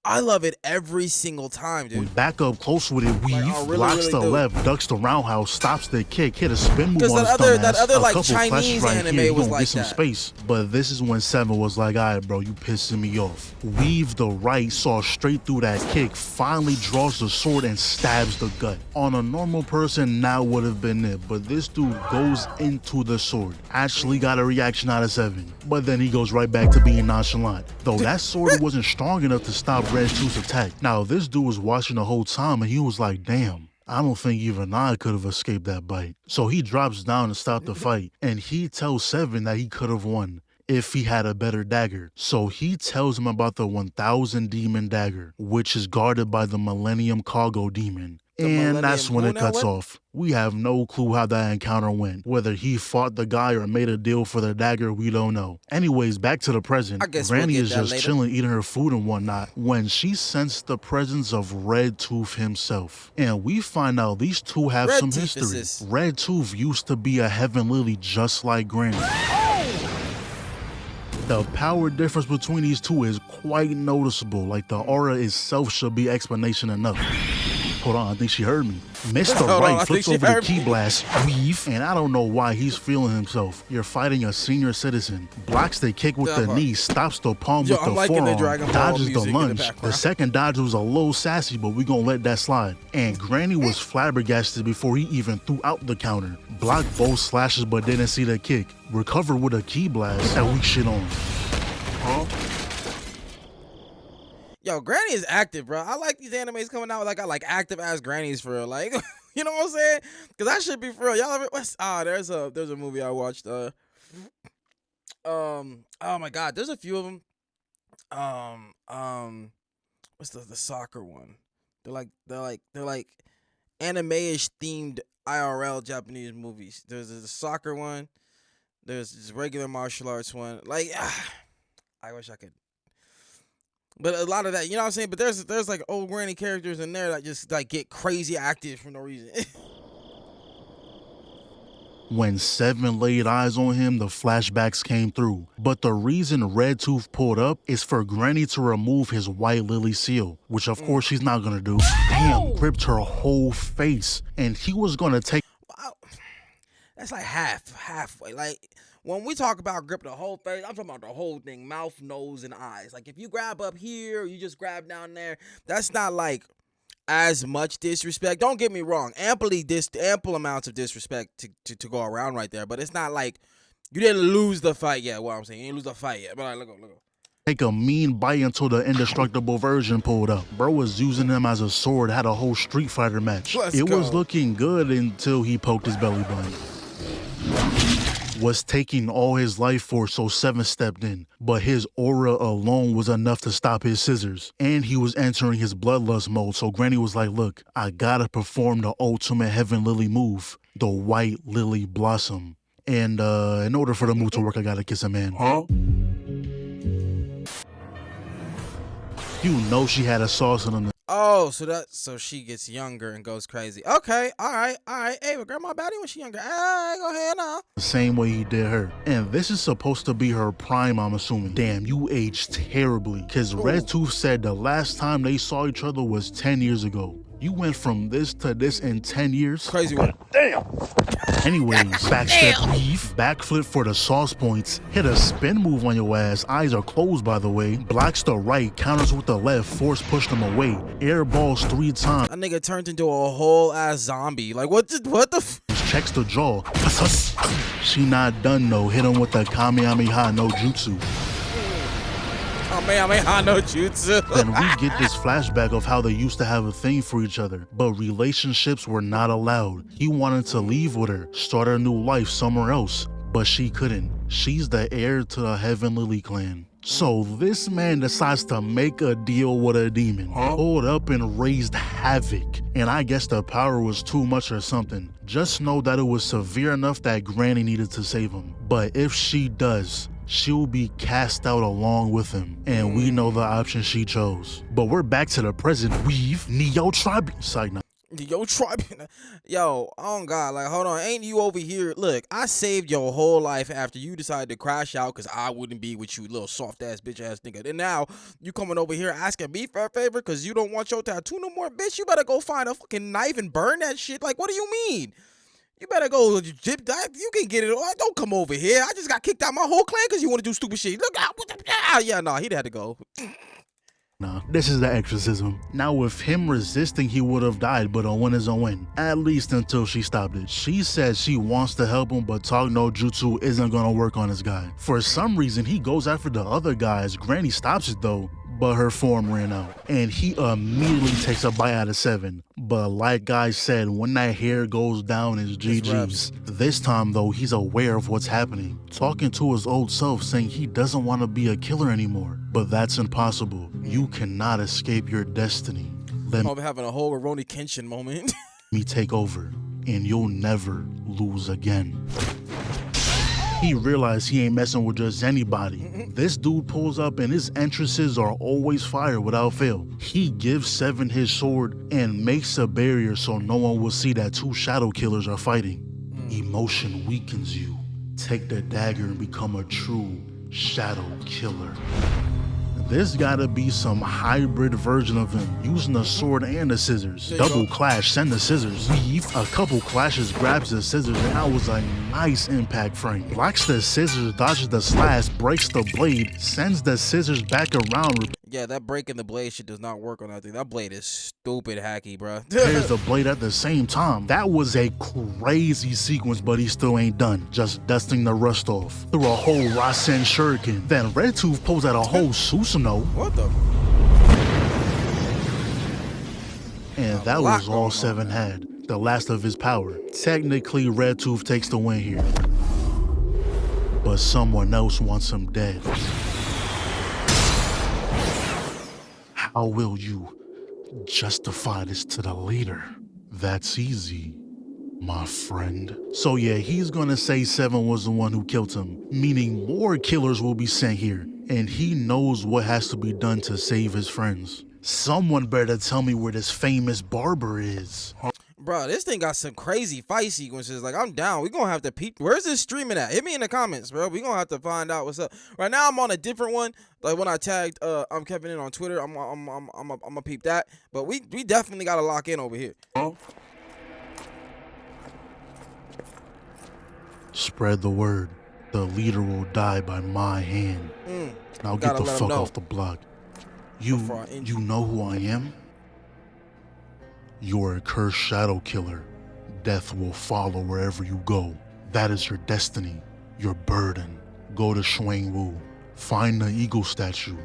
I love it every single time, dude. We back up close with it, weave, really, blocks really the do. left, ducks the roundhouse, stops the kick, hit a spin move Because on his that other a like couple Chinese flashes right anime here, you was gonna like get some that. space. But this is when Seven was like, all right, bro, you pissing me off. Weave the right, saw straight through that kick, finally draws the sword and stabs the gut. On a normal person, now would have been it, but this dude goes into the sword. Actually got a reaction out of Seven, but then he goes right back to being nonchalant. Though that sword wasn't strong enough to stop Red Tooth's attack. Now, this dude was watching the whole time and he was like, damn, I don't think even I could have escaped that bite. So he drops down to stop the fight, and he tells Seven that he could have won if he had a better dagger. So he tells him about the 1000 demon dagger, which is guarded by the Millennium Cargo Demon. And that's when it cuts off. We have no clue how that encounter went. Whether he fought the guy or made a deal for the dagger, we don't know. Anyways, back to the present. Granny is just chilling, eating her food and whatnot, when she sensed the presence of Red Tooth himself. And we find out these two have some history. Red Tooth used to be a Heaven Lily just like Granny. The power difference between these two is quite noticeable. Like the aura itself should be explanation enough. Hold on, I think she heard me. Mr. Right flips over the key blast, weave, and I don't know why he's feeling himself. You're fighting a senior citizen. Blocks the kick with the knee, stops the palm with the forearm, dodges the lunge. The second dodge was a little sassy, but we gonna let that slide. And Granny was flabbergasted before he even threw out the counter. Blocked both slashes but didn't see the kick. Recovered with a key blast that we shit on. Huh? Yo, Granny is active, bro. I like these animes coming out with like active ass grannies for real. Like, you know what I'm saying? Because that should be for real. Y'all ever? There's a movie I watched. Oh my God, there's a few of them. What's the soccer one? They're like anime-ish themed IRL Japanese movies. There's a soccer one. There's this regular martial arts one. Like, I wish I could. But a lot of that, you know what I'm saying? But there's like old granny characters in there that just like get crazy active for no reason. When Seven laid eyes on him, the flashbacks came through. But the reason Redtooth pulled up is for Granny to remove his white lily seal, which of course she's not gonna do. Damn, gripped her whole face, and he was gonna take. That's like halfway. Like, when we talk about grip the whole face, I'm talking about the whole thing, mouth, nose, and eyes. Like, if you grab up here, or you just grab down there, that's not like as much disrespect. Don't get me wrong, ample amounts of disrespect to go around right there, but it's not like you didn't lose the fight yet. What I'm saying, you didn't lose the fight yet. But like, look. Take a mean bite until the indestructible version pulled up. Bro was using him as a sword, had a whole Street Fighter match. It was looking good until he poked his belly button. Was taking all his life force, so Seven stepped in. But his aura alone was enough to stop his scissors. And he was entering his bloodlust mode, so Granny was like, look, I gotta perform the ultimate Heaven Lily move, the White Lily Blossom. And in order for the move to work, I gotta kiss a man. Huh? You know she had a sauce on them. Oh, so she gets younger and goes crazy. Okay, all right. Hey, but grandma baddie when she younger. Hey, go ahead now. The same way he did her. And this is supposed to be her prime, I'm assuming. Damn, you aged terribly. Cause Redtooth said the last time they saw each other was 10 years ago. You went from this to this in 10 years? Crazy one. Damn. Anyways, backstep weave, backflip for the sauce points, hit a spin move on your ass, eyes are closed by the way, blocks the right, counters with the left, force push them away, air balls 3 times. That nigga turned into a whole ass zombie. Like, what the checks the jaw. She not done though, hit him with the Kamehameha no jutsu. Kamehameha no jutsu. Then we get this flashback of how they used to have a thing for each other, but relationships were not allowed. He wanted to leave with her, start a new life somewhere else, but she couldn't. She's the heir to the Heaven Lily clan. So this man decides to make a deal with a demon, pulled up and raised havoc. And I guess the power was too much or something. Just know that it was severe enough that Granny needed to save him. But if she does, she'll be cast out along with him, and we know the option she chose. But we're back to the present. Weave Neo Tribe. Side note. Yo, tribe. Yo, oh God, like, hold on. Ain't you over here? Look, I saved your whole life after you decided to crash out because I wouldn't be with you, little soft ass bitch ass nigga. And now you coming over here asking me for a favor because you don't want your tattoo no more, bitch. You better go find a fucking knife and burn that shit. Like, what do you mean? You better go, you can get it. Don't come over here. I just got kicked out my whole clan because you want to do stupid shit. Look out. Yeah, nah, he'd had to go. Nah, this is the exorcism. Now with him resisting, he would have died, but a win is a win. At least until she stopped it. She says she wants to help him, but talk no jutsu isn't gonna work on this guy. For some reason, he goes after the other guys. Granny stops it though, but her form ran out. And he immediately takes a bite out of Seven. But like I said, when that hair goes down, it's GG's. This time though, he's aware of what's happening. Talking to his old self, saying he doesn't want to be a killer anymore. But that's impossible. You cannot escape your destiny. I'm having a whole Rurouni Kenshin moment. Me take over, and you'll never lose again. He realized he ain't messing with just anybody. This dude pulls up and his entrances are always fire without fail. He gives Seven his sword and makes a barrier so no one will see that 2 shadow killers are fighting. Emotion weakens you. Take the dagger and become a true shadow killer. There's gotta be some hybrid version of him, using the sword and the scissors. Double clash, send the scissors. Weave, a couple clashes, grabs the scissors, and that was a nice impact frame. Blocks the scissors, dodges the slash, breaks the blade, sends the scissors back around. Yeah, that breaking the blade shit does not work on that thing. That blade is stupid hacky, bro. There's the blade at the same time. That was a crazy sequence, but he still ain't done. Just dusting the rust off. Through a whole Rasen Shuriken. Then Redtooth pulls out a whole Susanoo. What the? And that was all Seven had. The last of his power. Technically, Redtooth takes the win here. But someone else wants him dead. How will you justify this to the leader? That's easy, my friend. So yeah, he's gonna say Seven was the one who killed him, meaning more killers will be sent here, and he knows what has to be done to save his friends. Someone better tell me where this famous barber is. Bro, this thing got some crazy fight sequences. Like, I'm down. We gonna have to peep. Where's this streaming at? Hit me in the comments, bro. We gonna have to find out what's up. Right now, I'm on a different one. Like when I tagged ImKevinn in on Twitter, I'm a peep that. But we definitely gotta lock in over here. Spread the word. The leader will die by my hand. Now get the fuck off the block. You know who I am? You're a cursed shadow killer. Death will follow wherever you go. That is your destiny, your burden. Go to Wu, find the eagle statue.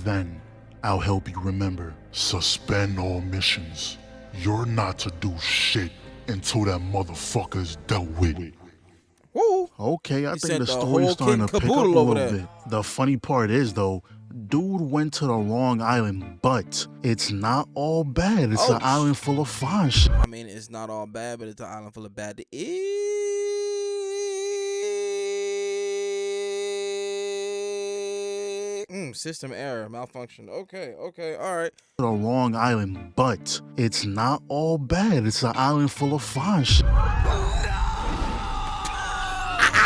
Then I'll help you remember. Suspend all missions. You're not to do shit until that motherfucker's dealt with. Woo. Okay, I think sent the the story's whole starting to kit pick up a caboodle over little there. bit. The funny part is, though, dude went to the wrong island, but it's not all bad. It's an island full of fun shit. I mean, it's not all bad, but it's an island full of bad. System error, malfunction. Okay, all right. The wrong island, but it's not all bad. It's an island full of fun shit.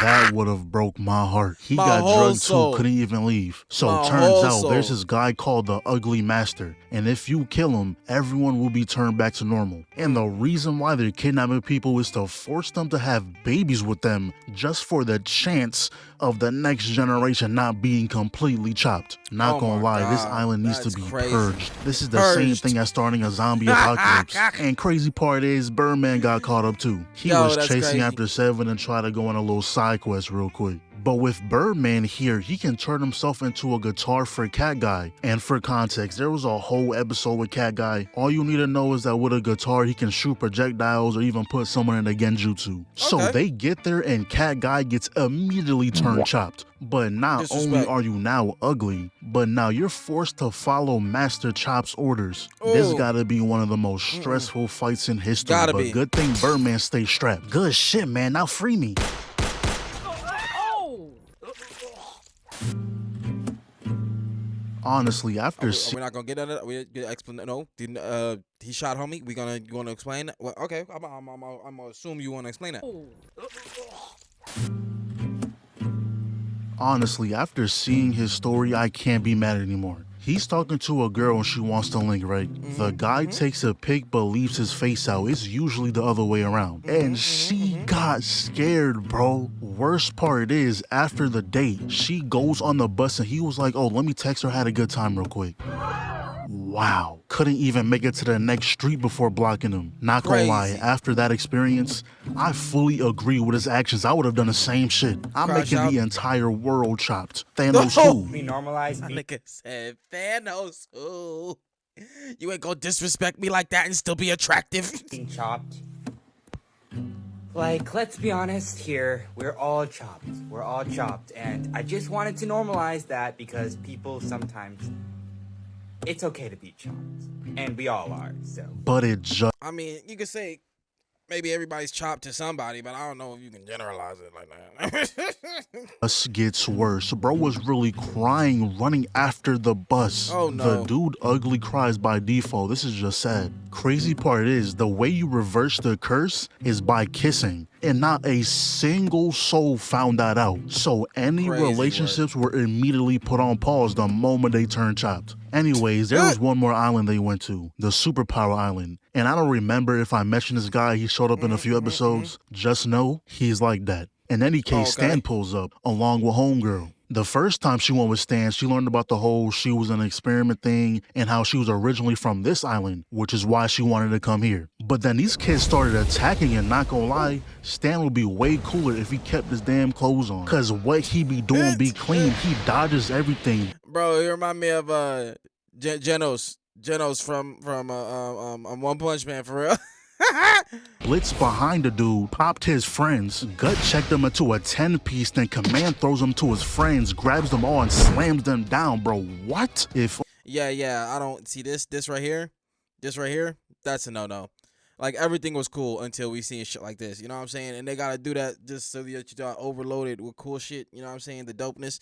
That would have broke my heart. He got drugged too, couldn't even leave. So turns out there's this guy called the Ugly Master. And if you kill him, everyone will be turned back to normal. And the reason why they're kidnapping people is to force them to have babies with them just for the chance of the next generation not being completely chopped. Not gonna lie, this island needs to be purged. This is the same thing as starting a zombie apocalypse. And crazy part is, Birdman got caught up too. He was chasing after Seven and tried to go on a little side quest real quick. But with Birdman here, he can turn himself into a guitar for Cat Guy. And for context, there was a whole episode with Cat Guy. All you need to know is that with a guitar, he can shoot projectiles or even put someone in a genjutsu. So they get there and Cat Guy gets immediately turned chopped. But not only are you now ugly, but now you're forced to follow Master Chop's orders. This gotta be one of the most stressful fights in history. But good thing Birdman stays strapped. Good shit, man. Now free me. Honestly, after we're not gonna get into that. We explain. No, he shot homie. You gonna explain that? Well, okay, I'm gonna assume you wanna explain that. Honestly, after seeing his story, I can't be mad anymore. He's talking to a girl and she wants to link, right? The guy takes a pic but leaves his face out. It's usually the other way around. And she got scared, bro. Worst part is, after the date, she goes on the bus and he was like, oh, let me text her, had a good time real quick. Wow. Couldn't even make it to the next street before blocking him. Not gonna lie, after that experience, I fully agree with his actions. I would have done the same shit. I'm making the entire world chopped. Thanos who? We normalize. Nigga said Thanos who? You ain't gonna disrespect me like that and still be attractive. Being chopped. Like, let's be honest here. We're all chopped. We're all chopped. And I just wanted to normalize that because people sometimes... It's okay to be chopped, and we all are, so. But it just... I mean, you could say maybe everybody's chopped to somebody, but I don't know if you can generalize it like that. Bus gets worse. Bro was really crying, running after the bus. Oh, no. The dude ugly cries by default. This is just sad. Crazy part is, the way you reverse the curse is by kissing. And not a single soul found that out. So any relationships were immediately put on pause the moment they turned chopped. Anyways, there was one more island they went to, the Superpower Island. And I don't remember if I mentioned this guy, he showed up in a few episodes. Just know, he's like that. In any case, Stan pulls up, along with Homegirl. The first time she went with Stan, she learned about the whole she was an experiment thing and how she was originally from this island, which is why she wanted to come here. But then these kids started attacking and not gonna lie, Stan would be way cooler if he kept his damn clothes on. Cause what he be doing be clean, he dodges everything. Bro, you remind me of Genos from One Punch Man, for real. Blitz behind the dude, popped his friends, gut checked him into a 10-piece, then command throws him to his friends, grabs them all and slams them down, bro. What? Yeah, I don't see this right here, that's a no. Like, everything was cool until we seen shit like this, you know what I'm saying? And they gotta do that just so that you don't overload it with cool shit, you know what I'm saying? The dopeness,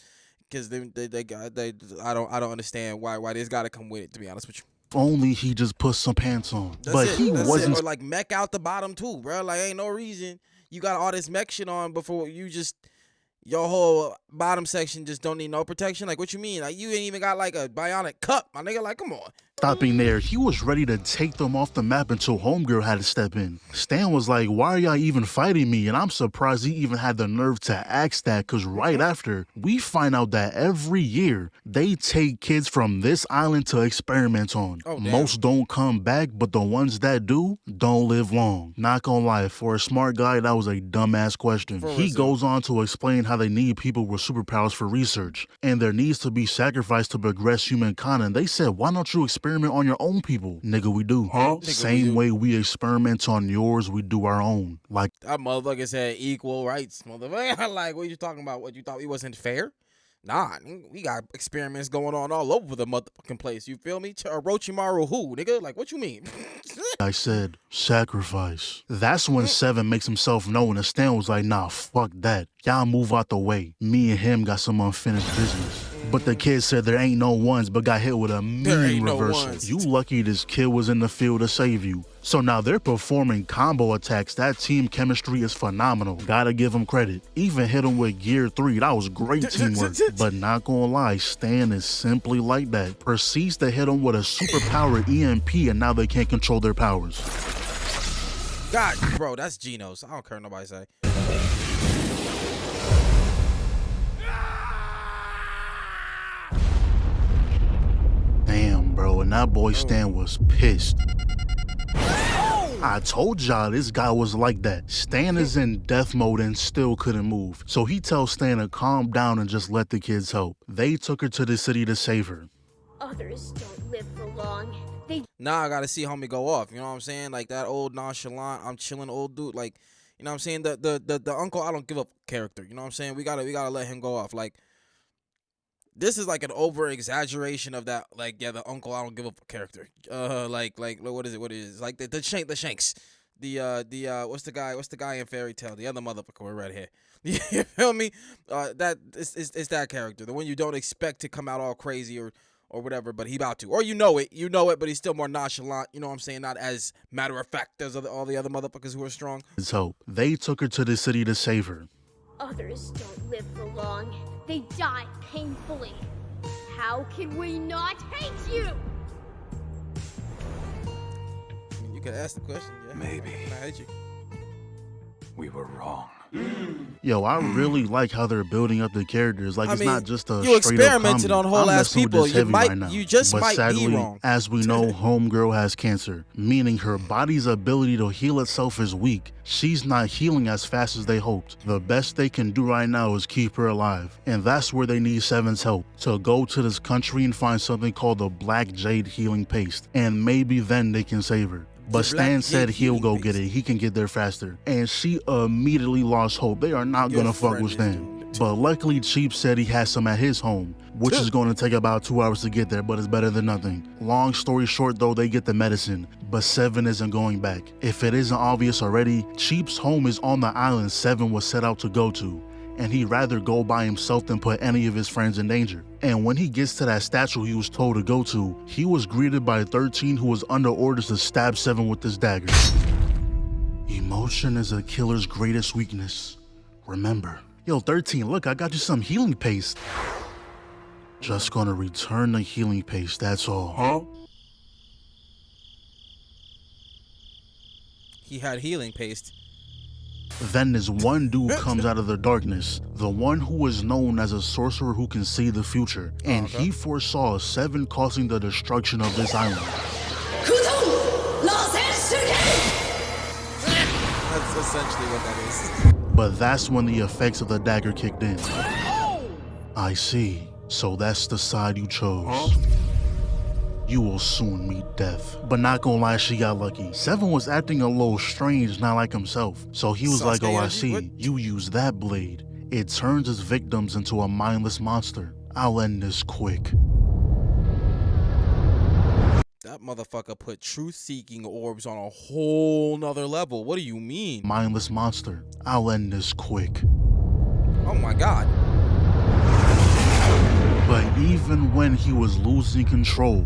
because I don't understand why this gotta come with it, to be honest with you. If only he just put some pants on. That's but it. he That's wasn't. it. Or like mech out the bottom too, bro. Like ain't no reason you got all this mech shit on before you just your whole bottom section just don't need no protection. Like what you mean? Like you ain't even got like a bionic cup, my nigga. Like come on. Stopping there, he was ready to take them off the map until Homegirl had to step in. Stan was like, why are y'all even fighting me? And I'm surprised he even had the nerve to ask that, because right after, we find out that every year, they take kids from this island to experiment on. Oh, damn. Most don't come back, but the ones that do, don't live long. Not gonna lie, for a smart guy, that was a dumbass question. He goes on to explain how they need people with superpowers for research, and there needs to be sacrifice to progress humankind, and they said, why don't you experiment on your own people? Nigga, we do. Same way we experiment on yours, we do our own. Like That motherfucker said equal rights, motherfucker. Like what you talking about? What you thought we wasn't fair? Nah, we got experiments going on all over the motherfucking place. You feel me? Orochimaru who, nigga? Like what you mean? I said, sacrifice. That's when Seven makes himself known, and Stan was like, nah, fuck that. Y'all move out the way. Me and him got some unfinished business. But the kid said there ain't no ones, but got hit with a mean reversal. You lucky this kid was in the field to save you. So now they're performing combo attacks. That team chemistry is phenomenal. Gotta give them credit. Even hit him with Gear 3. That was great teamwork. But not gonna lie, Stan is simply like that. Proceeds to hit him with a superpower EMP, and now they can't control their powers. God, bro, that's Geno's. I don't care what nobody say. Damn, bro, and that boy Stan was pissed. I told y'all this guy was like that. Stan is in death mode and still couldn't move. So he tells Stan to calm down and just let the kids help. They took her to the city to save her. Others don't live for long. Now I gotta see homie go off. You know what I'm saying? Like that old nonchalant, I'm chilling old dude. Like, you know what I'm saying? The uncle I don't give up character. You know what I'm saying? We gotta let him go off. Like, this is like an over exaggeration of that. Like, yeah, the uncle I don't give up character. Like what is it? What is it? Like the Shanks. What's the guy in Fairy Tale? The other motherfucker with red hair. You feel me? That it's that character, the one you don't expect to come out all crazy or whatever, but he about to. Or you know it, but he's still more nonchalant, you know what I'm saying? Not as matter of fact as all the other motherfuckers who are strong. So they took her to the city to save her. Others don't live for long. They die painfully. How can we not hate you? You could ask the question, yeah. Maybe. I hate you. We were wrong. Yo, I really like how they're building up the characters. Like, it's not just a you straight up experimented comedy. on whole I'm ass messing with people. this You heavy might, right now. you just but might sadly, be wrong. as we know, Homegirl has cancer, meaning her body's ability to heal itself is weak. She's not healing as fast as they hoped. The best they can do right now is keep her alive, and that's where they need Seven's help, to go to this country and find something called the Black Jade Healing Paste, and maybe then they can save her. But Stan said he'll go get it. He can get there faster. And she immediately lost hope. They are not going to fuck with Stan. But luckily, Cheap said he has some at his home, which is going to take about 2 hours to get there, but it's better than nothing. Long story short, though, they get the medicine, but Seven isn't going back. If it isn't obvious already, Cheap's home is on the island Seven was set out to go to, and he'd rather go by himself than put any of his friends in danger. And when he gets to that statue he was told to go to, he was greeted by 13 who was under orders to stab Seven with this dagger. Emotion is a killer's greatest weakness. Remember. Yo, 13, look, I got you some healing paste. Just gonna return the healing paste, that's all. Huh? He had healing paste. Then this one dude comes out of the darkness, the one who is known as a sorcerer who can see the future, and he foresaw Seven causing the destruction of this island. That's essentially what that is. But that's when the effects of the dagger kicked in. I see. So that's the side you chose. You will soon meet death. But not gonna lie, she got lucky. Seven was acting a little strange, not like himself. So he was like, oh, I see. You use that blade. It turns its victims into a mindless monster. I'll end this quick. That motherfucker put truth-seeking orbs on a whole nother level. What do you mean? Mindless monster. I'll end this quick. Oh my God. But even when he was losing control,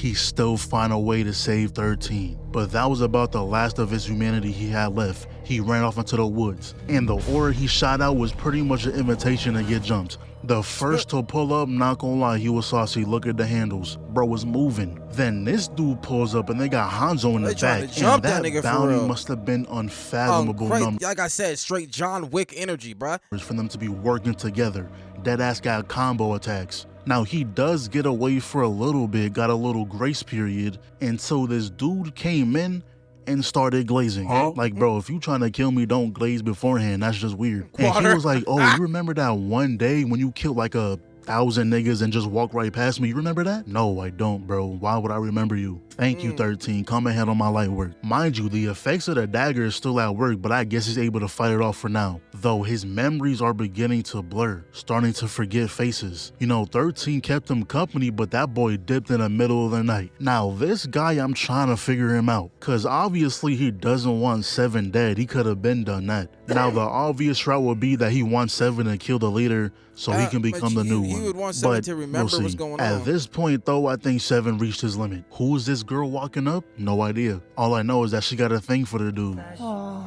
he still find a way to save 13. But that was about the last of his humanity he had left. He ran off into the woods, and the aura he shot out was pretty much an invitation to get jumped. The first to pull up, not gonna lie, he was saucy. Look at the handles. Bro was moving. Then this dude pulls up and they got Hanzo in the back. And that bounty must have been unfathomable numbers. Like I said, straight John Wick energy, bruh. For them to be working together. Deadass got combo attacks. Now he does get away for a little bit, got a little grace period, until this dude came in and started glazing. Like, bro, if you trying to kill me, don't glaze beforehand. That's just weird. And he was like, oh, you remember that one day when you killed like 1,000 niggas and just walked right past me? You remember that? No, I don't, bro. Why would I remember you? Thank you, 13. Come ahead on my light work. Mind you, the effects of the dagger is still at work, but I guess he's able to fight it off for now. Though his memories are beginning to blur, starting to forget faces. You know, 13 kept him company, but that boy dipped in the middle of the night. Now, this guy, I'm trying to figure him out, because obviously he doesn't want 7 dead. He could have been done that. Now, the obvious route would be that he wants 7 to kill the leader so he can become the new one. He would want 7 to remember what's going on. At this point, though, I think 7 reached his limit. Who is this girl walking up? No idea. All I know is that she got a thing for the dude. Oh,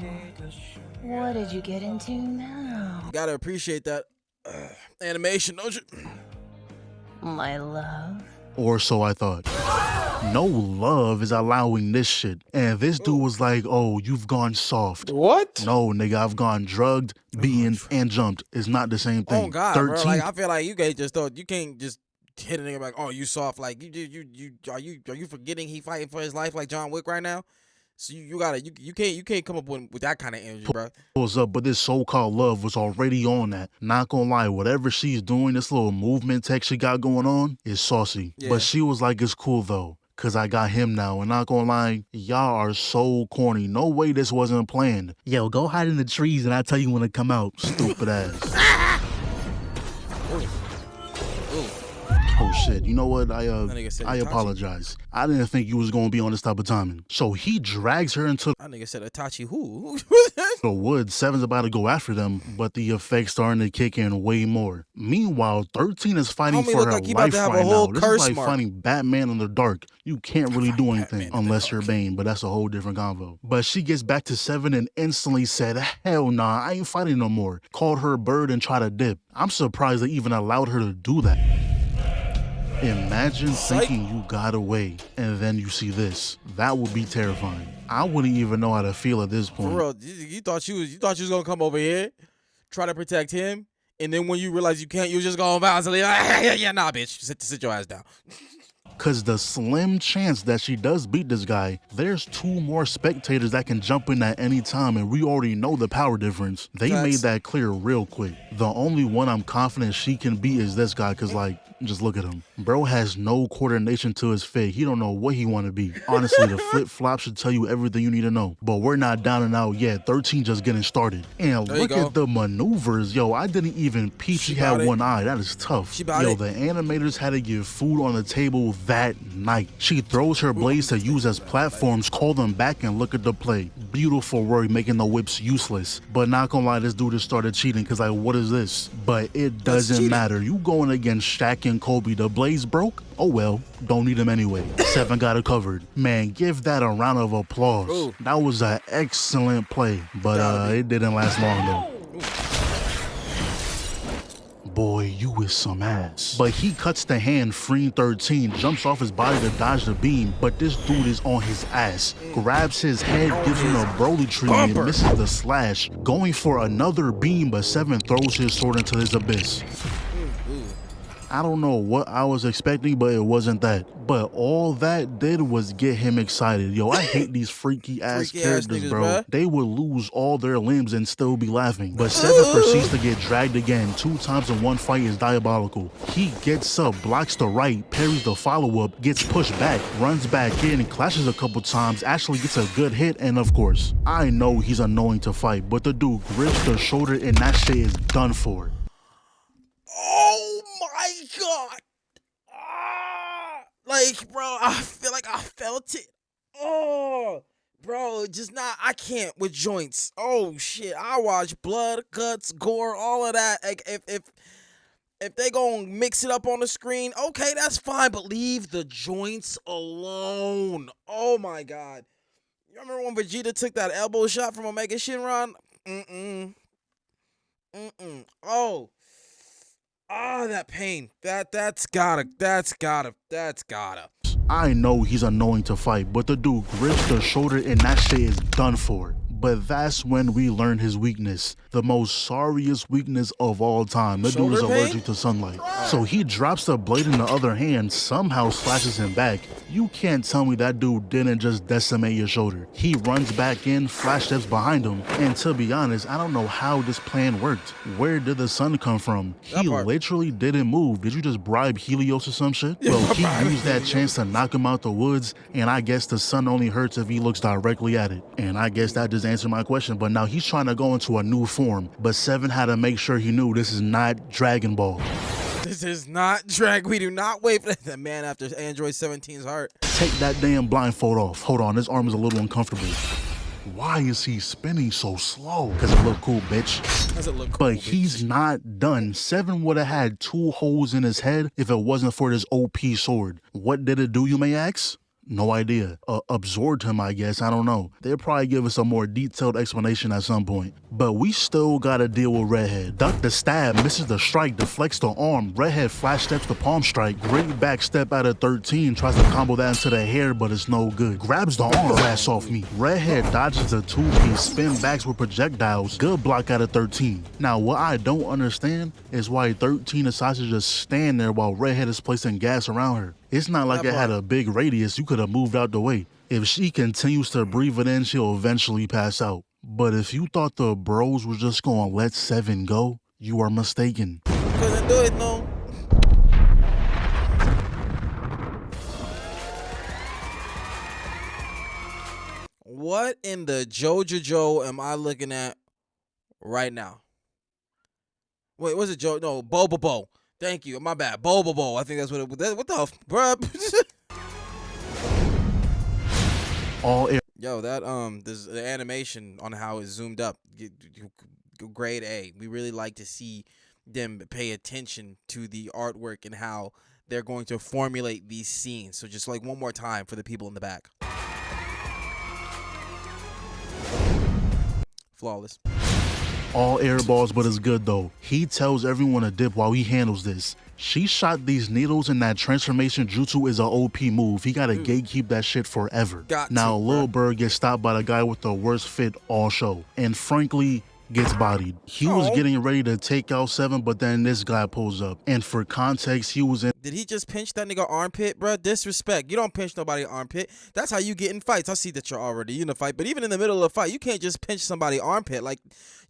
what did you get into now? You gotta appreciate that animation, don't you? My love. Or so I thought. No love is allowing this shit. And this dude was like, oh, you've gone soft. What? No, nigga, I've gone drugged, beaten, and jumped. It's not the same thing. Oh God, 13. bro. Like, I feel like you can't just hit a nigga like, oh, you soft. Like, are you forgetting he fighting for his life like John Wick right now? So you can't come up with that kind of energy, bro. Pulls up, but this so-called love was already on that. Not gonna lie, whatever she's doing, this little movement tech she got going on is saucy. Yeah. But she was like, it's cool though, cause I got him now. And not gonna lie, y'all are so corny. No way this wasn't planned. Yo, go hide in the trees and I'll tell you when to come out. Stupid ass. Oh shit, you know what? I apologize. I didn't think you was gonna be on this type of timing. So he drags her into that nigga said Itachi who? the woods. 7's about to go after them, but the effects starting to kick in way more. Meanwhile, 13 is fighting for her life right now. This is like fighting Batman in the dark. You can't really do anything unless you're Bane, but that's a whole different convo. But she gets back to 7 and instantly said, hell nah, I ain't fighting no more. Called her a bird and tried to dip. I'm surprised they even allowed her to do that. Imagine thinking you got away and then you see this. That would be terrifying. I wouldn't even know how to feel at this point. For real, you thought you was gonna come over here, try to protect him, and then when you realize you can't, you just go on bounce and leave. Yeah, nah, bitch, sit your ass down. Cause the slim chance that she does beat this guy, there's 2 more spectators that can jump in at any time, and we already know the power difference. They made that clear real quick. The only one I'm confident she can beat is this guy, cause like, just look at him. Bro has no coordination to his fit. He don't know what he want to be. Honestly, the flip-flop should tell you everything you need to know. But we're not down and out yet. 13 just getting started. And look at the maneuvers. Yo, I didn't even peep she had one eye. That is tough. Yo, the animators had to get food on the table that night. She throws her blades to use as platforms, call them back, and look at the play. Beautiful work making the whips useless. But not gonna lie, this dude just started cheating because like, what is this? But it doesn't matter. You going against Shaq and Kobe, the blades broke? Oh well, don't need them anyway. 7 got it covered. Man, give that a round of applause. Ooh. That was an excellent play, but it didn't last long though. Boy, you is some ass. But he cuts the hand, freeing 13, jumps off his body to dodge the beam, but this dude is on his ass. Grabs his head, gives him a Broly tree, and misses the slash. Going for another beam, but 7 throws his sword into his abyss. I don't know what I was expecting, but it wasn't that. But all that did was get him excited. Yo, I hate these freaky ass characters, niggas, bro. They would lose all their limbs and still be laughing. But 7 proceeds to get dragged again. 2 times in one fight is diabolical. He gets up, blocks the right, parries the follow-up, gets pushed back, runs back in, clashes a couple times, actually gets a good hit, and of course, I know he's annoying to fight, but the dude grips the shoulder and that shit is done for. Oh my God. Like, bro, I feel like I felt it. Oh, bro, just not, I can't with joints. Oh, shit. I watch blood, guts, gore, all of that. Like, if If they gonna mix it up on the screen, okay, that's fine, but leave the joints alone. Oh my God. You remember when Vegeta took that elbow shot from Omega Shinron? Oh. Ah, that pain. That's gotta. I know he's annoying to fight, but the dude grips the shoulder and that shit is done for. But that's when we learn his weakness. The most sorriest weakness of all time. The dude is Shoulder pain? allergic to sunlight. So he drops the blade in the other hand, somehow slashes him back. You can't tell me that dude didn't just decimate your shoulder. He runs back in, flash steps behind him, and to be honest, I don't know how this plan worked. Where did the sun come from? He literally didn't move. Did you just bribe Helios or some shit? Well, he used that chance to knock him out the woods, and I guess the sun only hurts if he looks directly at it. And I guess that just answered my question, but now he's trying to go into a new form. But Seven had to make sure he knew this is not Dragon Ball. This is not drag. We do not wait for that man after Android 17's heart. Take that damn blindfold off. Hold on, this arm is a little uncomfortable. Why is he spinning so slow? Because it look cool, bitch. Does it look cool, But bitch? he's not done. Seven would have had 2 holes in his head if it wasn't for this OP sword. What did it do, you may ask? No idea. Absorbed him, I guess. I don't know. They'll probably give us a more detailed explanation at some point. But we still gotta deal with Redhead. Duck the stab, misses the strike, deflects the arm. Redhead flash steps the palm strike. Great back step out of 13. Tries to combo that into the hair, but it's no good. Grabs the arm, ass off me. Redhead dodges the 2-piece, spin backs with projectiles. Good block out of 13. Now, what I don't understand is why 13 decides to just stand there while Redhead is placing gas around her. It's not like it had a big radius. You could have moved out the way. If she continues to breathe it in, she'll eventually pass out. But if you thought the bros was just gonna let Seven go, you are mistaken. Couldn't do it, no. What in the JoJo am I looking at right now? Wait, was it Joe? No, Bobobo. Thank you. My bad. Bobobo. I think that's what it was. What the bruh? All air. Yo, that this the animation on how it's zoomed up, grade A. We really like to see them pay attention to the artwork and how they're going to formulate these scenes. So just like one more time for the people in the back. Flawless. All air balls, but it's good though. He tells everyone to dip while he handles this. She shot these needles and that transformation jutsu is a OP move. He gotta gatekeep that shit forever. Now Lil Bird gets stopped by the guy with the worst fit all show. And frankly, gets bodied. He was getting ready to take out Seven, but then this guy pulls up. And for context, he was in. Did he just pinch that nigga armpit, bro? Disrespect. You don't pinch nobody armpit. That's how you get in fights. I see that you're already in a fight, but even in the middle of a fight, you can't just pinch somebody armpit. Like,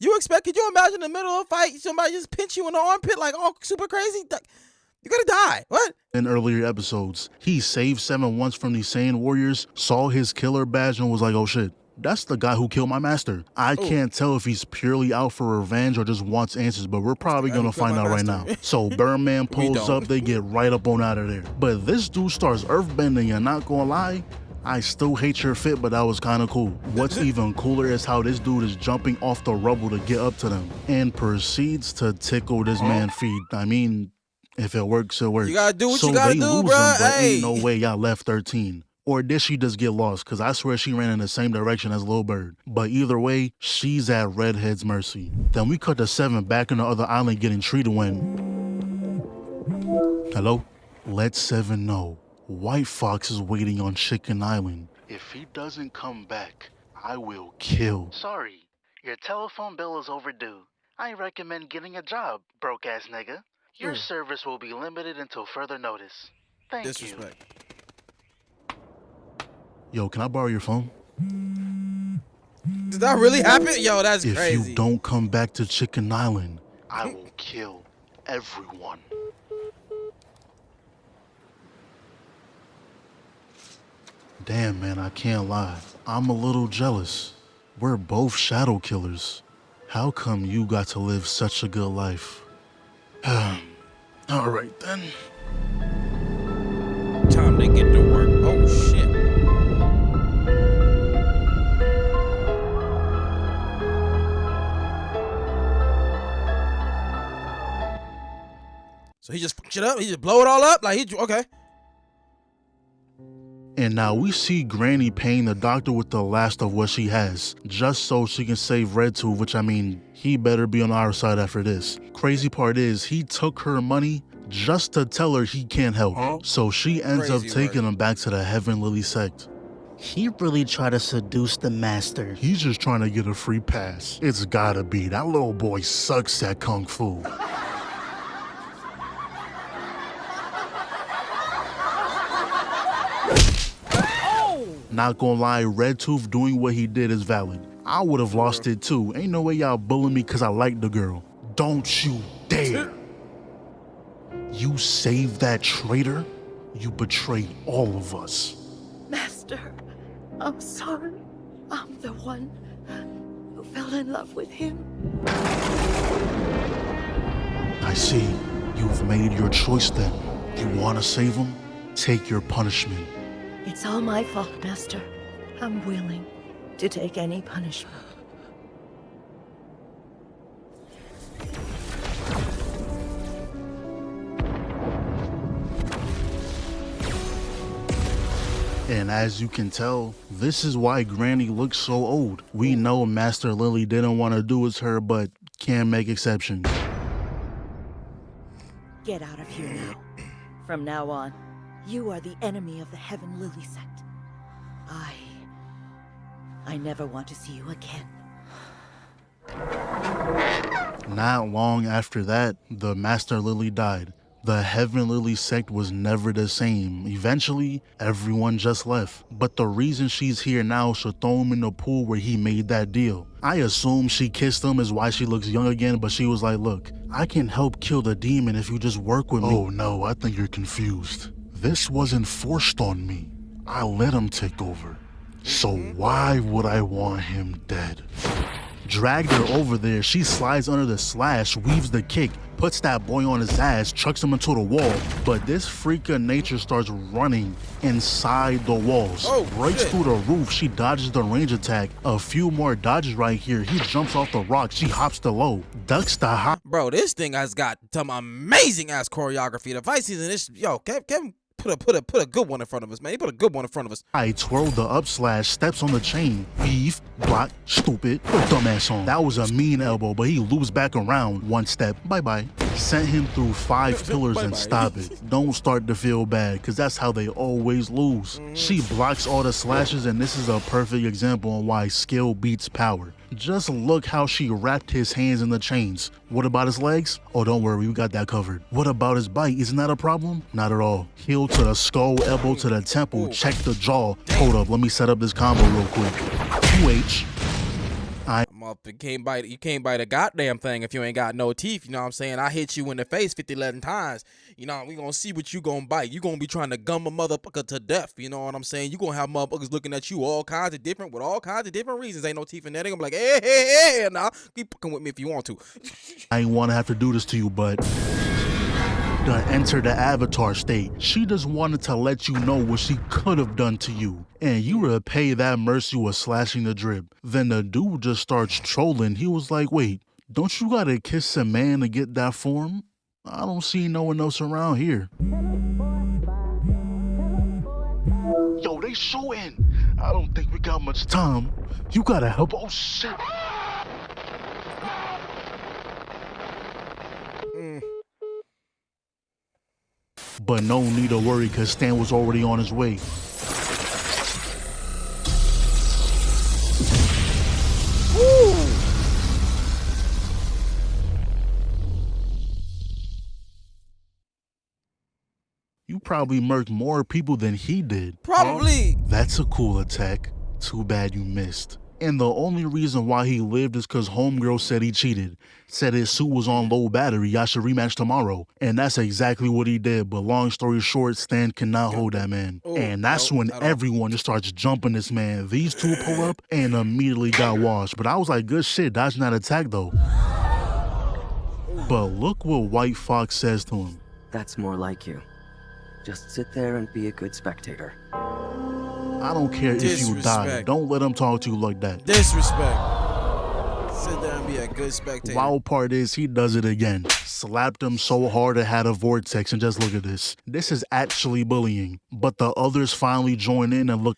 could you imagine in the middle of a fight, somebody just pinch you in the armpit like all super crazy? You're gonna die. What? In earlier episodes, he saved Seven once from these Saiyan warriors, saw his killer badge, and was like, oh shit. That's the guy who killed my master. I can't tell if he's purely out for revenge or just wants answers, but we're probably gonna find out right now. So Birdman pulls up, they get right up on out of there. But this dude starts earthbending, and not gonna lie, I still hate your fit, but that was kind of cool. What's even cooler is how this dude is jumping off the rubble to get up to them and proceeds to tickle this man's feet. I mean, if it works, it works. You gotta do what so you gotta they do, lose bro. him, but ain't no way y'all left 13. Or did she just get lost? Because I swear she ran in the same direction as Lil Bird. But either way, she's at Redhead's mercy. Then we cut to Seven back in the other island getting treated when... Hello? Let Seven know. White Fox is waiting on Chicken Island. If he doesn't come back, I will kill. Sorry, your telephone bill is overdue. I recommend getting a job, broke-ass nigga. Your service will be limited until further notice. Thank you. Disrespect. Yo, can I borrow your phone? Did that really happen? Yo, that's if crazy. If you don't come back to Chicken Island, I will kill everyone. Damn, man, I can't lie. I'm a little jealous. We're both shadow killers. How come you got to live such a good life? All right, then. Time to get to work. Oh, shit. So he just fucked shit up? He just blow it all up? Like, okay. And now we see Granny paying the doctor with the last of what she has, just so she can save Redtooth, which I mean, he better be on our side after this. Crazy part is, he took her money just to tell her he can't help. So she ends up taking him back to the Heaven Lily sect. He really tried to seduce the master. He's just trying to get a free pass. It's gotta be. That little boy sucks at Kung Fu. Not gonna lie, Redtooth doing what he did is valid. I would have lost it too. Ain't no way y'all bullying me because I like the girl. Don't you dare. You saved that traitor? You betrayed all of us. Master, I'm sorry. I'm the one who fell in love with him. I see. You've made your choice then. You want to save him? Take your punishment. It's all my fault, Master. I'm willing to take any punishment. And as you can tell, this is why Granny looks so old. We know Master Lily didn't want to do as her, but can make exceptions. Get out of here now. From now on, you are the enemy of the Heaven Lily sect. I never want to see you again. Not long after that, the Master Lily died. The Heaven Lily sect was never the same. Eventually, everyone just left. But the reason she's here now should throw him in the pool where he made that deal. I assume she kissed him is why she looks young again, but she was like, look, I can help kill the demon if you just work with me. Oh no, I think you're confused. This wasn't forced on me. I let him take over. So why would I want him dead? Dragged her over there, she slides under the slash, weaves the kick, puts that boy on his ass, chucks him into the wall. But this freak of nature starts running inside the walls. Breaks through the roof, she dodges the range attack. A few more dodges right here. He jumps off the rock, she hops the low, ducks the hop. Bro, this thing has got some amazing ass choreography. The fight season is, yo, Kevin put a good one in front of us, man. He put a good one in front of us. I twirled the up slash, steps on the chain, beef, block, stupid, put dumbass on. That was a mean elbow, but he loops back around, one step, bye-bye. Sent him through 5 pillars and stop it. Don't start to feel bad, cause that's how they always lose. She blocks all the slashes, and this is a perfect example on why skill beats power. Just look how she wrapped his hands in the chains. What about his legs? Oh, don't worry, we got that covered. What about his bite? Isn't that a problem? Not at all. Heel to the skull, elbow to the temple, check the jaw. Hold up, let me set up this combo real quick. QH. You can't bite a goddamn thing if you ain't got no teeth. You know what I'm saying? I hit you in the face 11 times. You know, we gonna see what you gonna bite. You gonna be trying to gum a motherfucker to death. You know what I'm saying? You gonna have motherfuckers looking at you with all kinds of different reasons. Ain't no teeth in there. They gonna be like, hey, nah, keep fucking with me if you want to. I ain't wanna have to do this to you, but to enter the avatar state. She just wanted to let you know what she could have done to you. And you repay that mercy with slashing the drip. Then the dude just starts trolling. He was like, wait, don't you gotta kiss a man to get that form? I don't see no one else around here. Yo, they shooting. I don't think we got much time. You gotta help. Oh, shit. But no need to worry, because Stan was already on his way. Woo! You probably murked more people than he did. Probably. That's a cool attack. Too bad you missed. And the only reason why he lived is because homegirl said he cheated. Said his suit was on low battery, y'all should rematch tomorrow. And that's exactly what he did, but long story short, Stan cannot hold that man. And that's when everyone just starts jumping this man. These two pull up and immediately got washed. But I was like, good shit, dodging that attack though. But look what White Fox says to him. That's more like you. Just sit there and be a good spectator. I don't care if you die. Don't let him talk to you like that. Disrespect. Sit there and be a good spectator. Wild part is he does it again. Slapped him so hard it had a vortex, and just look at this. This is actually bullying. But the others finally join in and look.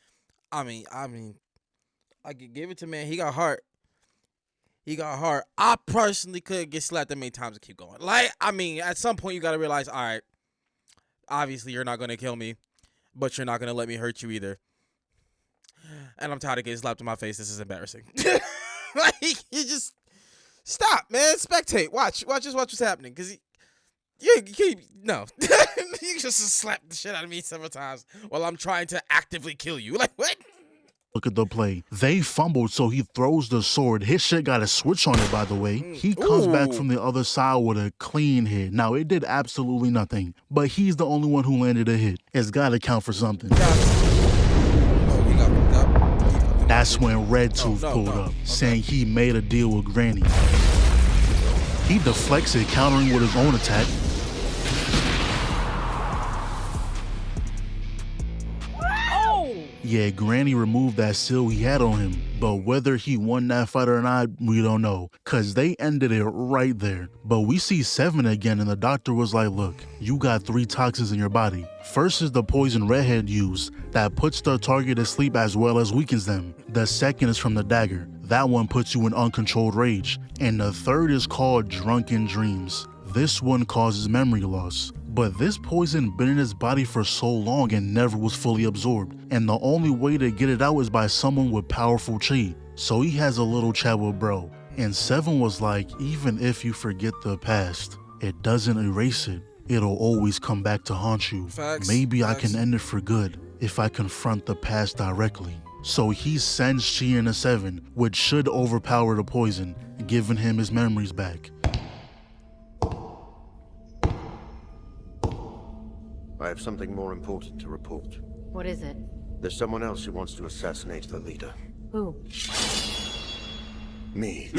I mean, I could give it to man. He got heart. He got heart. I personally couldn't get slapped that many times and keep going. Like, I mean, at some point you got to realize, all right, obviously you're not going to kill me, but you're not going to let me hurt you either. And I'm tired of getting slapped in my face. This is embarrassing. Like, you just stop, man. Spectate. Watch what's happening. Because you just slap the shit out of me several times while I'm trying to actively kill you. Like, what? Look at the play. They fumbled, so he throws the sword. His shit got a switch on it, by the way. He comes back from the other side with a clean hit. Now, it did absolutely nothing, but he's the only one who landed a hit. It's got to count for something. That's when Red Tooth pulled up, saying he made a deal with Granny. He deflects it, countering with his own attack. Yeah, Granny removed that seal he had on him, but whether he won that fight or not, we don't know, cause they ended it right there. But we see Seven again, and the doctor was like, look, you got 3 toxins in your body. First is the poison Redhead used, that puts the target to sleep as well as weakens them. The second is from the dagger. That one puts you in uncontrolled rage. And the third is called Drunken Dreams. This one causes memory loss. But this poison been in his body for so long and never was fully absorbed. And the only way to get it out is by someone with powerful chi. So he has a little chat with bro. And Seven was like, even if you forget the past, it doesn't erase it. It'll always come back to haunt you. Maybe I can end it for good if I confront the past directly. So he sends chi into Seven, which should overpower the poison, giving him his memories back. I have something more important to report. What is it? There's someone else who wants to assassinate the leader. Who? Me.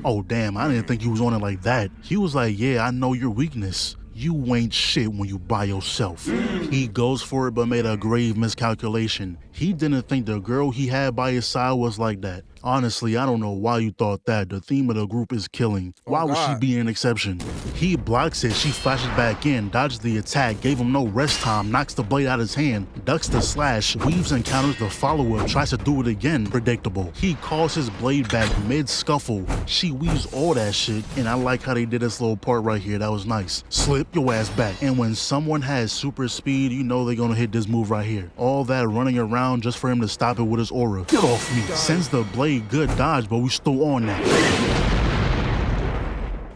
Oh damn, I didn't think he was on it like that. He was like, yeah, I know your weakness. You ain't shit when you by yourself. He goes for it but made a grave miscalculation. He didn't think the girl he had by his side was like that. Honestly, I don't know why you thought that. The theme of the group is killing. Why would she be an exception? He blocks it, she flashes back in, dodges the attack, gave him no rest time, knocks the blade out his hand, ducks the slash, weaves and counters the follow-up, tries to do it again. Predictable. He calls his blade back mid-scuffle. She weaves all that shit, and I like how they did this little part right here. That was nice. Slip your ass back. And when someone has super speed, you know they're gonna hit this move right here. All that running around just for him to stop it with his aura. Get off me. Sends the blade. Good dodge, but we still on that.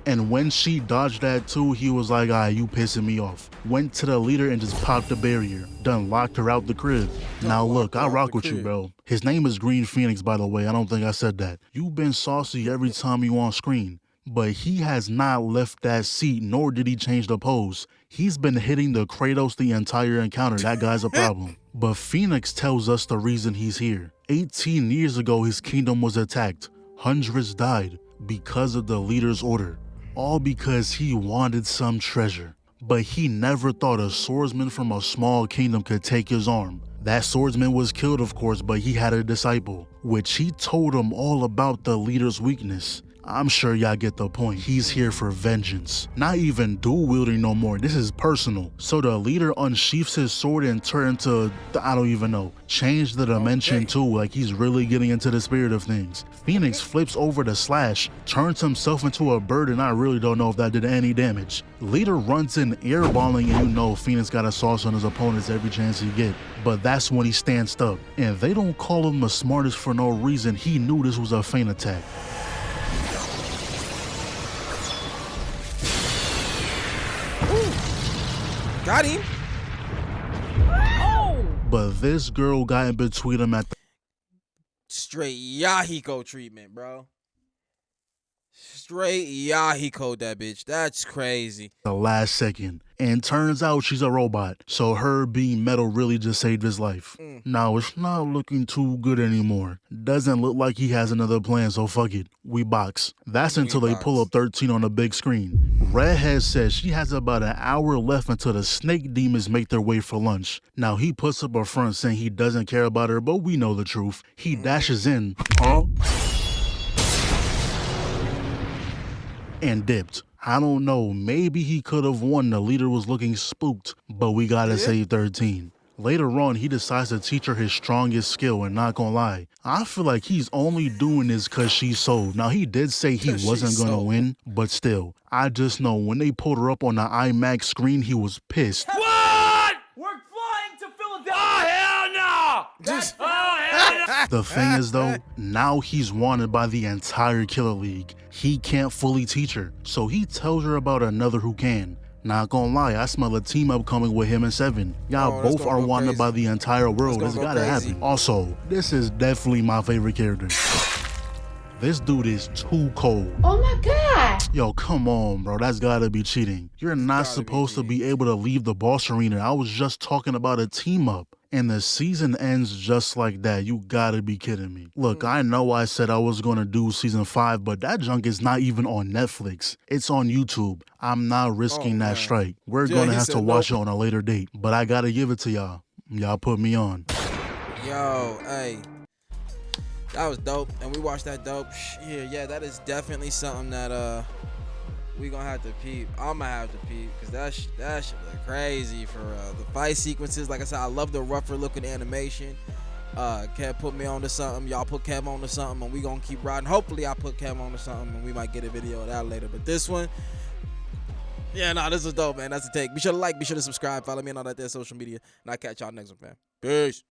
And when she dodged that too, he was like, alright, you pissing me off. Went to the leader and just popped the barrier. Done locked her out the crib. Now look, I rock with you, bro. His name is Green Phoenix, by the way. I don't think I said that. You've been saucy every time you on screen. But he has not left that seat, nor did he change the pose. He's been hitting the Kratos the entire encounter. That guy's a problem. But Phoenix tells us the reason he's here. 18 years ago, his kingdom was attacked. Hundreds died because of the leader's order. All because he wanted some treasure. But he never thought a swordsman from a small kingdom could take his arm. That swordsman was killed, of course, but he had a disciple, which he told him all about the leader's weakness. I'm sure y'all get the point. He's here for vengeance. Not even dual wielding no more. This is personal. So the leader unsheaths his sword and turns to, I don't even know, change the dimension too. Like he's really getting into the spirit of things. Phoenix flips over the slash, turns himself into a bird, and I really don't know if that did any damage. Leader runs in airballing, and you know Phoenix got a sauce on his opponents every chance he get. But that's when he stands up. And they don't call him the smartest for no reason. He knew this was a feint attack. Got him. Oh! But this girl got in between them at the straight Yahiko treatment, bro. Straight Yahiko that bitch. That's crazy. The last second. And turns out she's a robot. So her being metal really just saved his life. Now it's not looking too good anymore. Doesn't look like he has another plan, so fuck it. We box. That's until they pull up 13 on the big screen. Redhead says she has about an hour left until the snake demons make their way for lunch. Now he puts up a front saying he doesn't care about her, but we know the truth. He dashes in. Huh? and dipped. I don't know, maybe he could have won. The leader was looking spooked, but we gotta save 13. Later on, he decides to teach her his strongest skill, and not gonna lie, I feel like he's only doing this cause she's sold. Now, he did say he wasn't gonna win, but still, I just know when they pulled her up on the IMAX screen, he was pissed. What? We're flying to Philadelphia! Oh, hell no! Oh, hell no! The thing is though, now he's wanted by the entire Killer League. He can't fully teach her, so he tells her about another who can. Not gonna lie, I smell a team up coming with him and Seven. Y'all both are wanted by the entire world. It's gotta happen. Also, this is definitely my favorite character. This dude is too cold. Oh my god! Yo, come on, bro. That's gotta be cheating. You're not supposed to be able to leave the boss arena. I was just talking about a team up. And the season ends just like that. You gotta be kidding me. Look, I know I said I was gonna do season 5, but that junk is not even on Netflix. It's on YouTube. I'm not risking that strike. We're gonna have to watch it on a later date, but I gotta give it to y'all. Y'all put me on. Yo, hey. That was dope. And we watched that dope. Yeah, that is definitely something that we gonna have to peep. I'm gonna have to peep because that shit look crazy for the fight sequences. Like I said, I love the rougher looking animation. Kev put me on to something. Y'all put Kev on to something, and we gonna keep riding. Hopefully, I put Kev on to something, and we might get a video of that later. But this one, yeah, this is dope, man. That's the take. Be sure to like, be sure to subscribe, follow me on all that there social media, and I'll catch y'all next one, fam. Peace.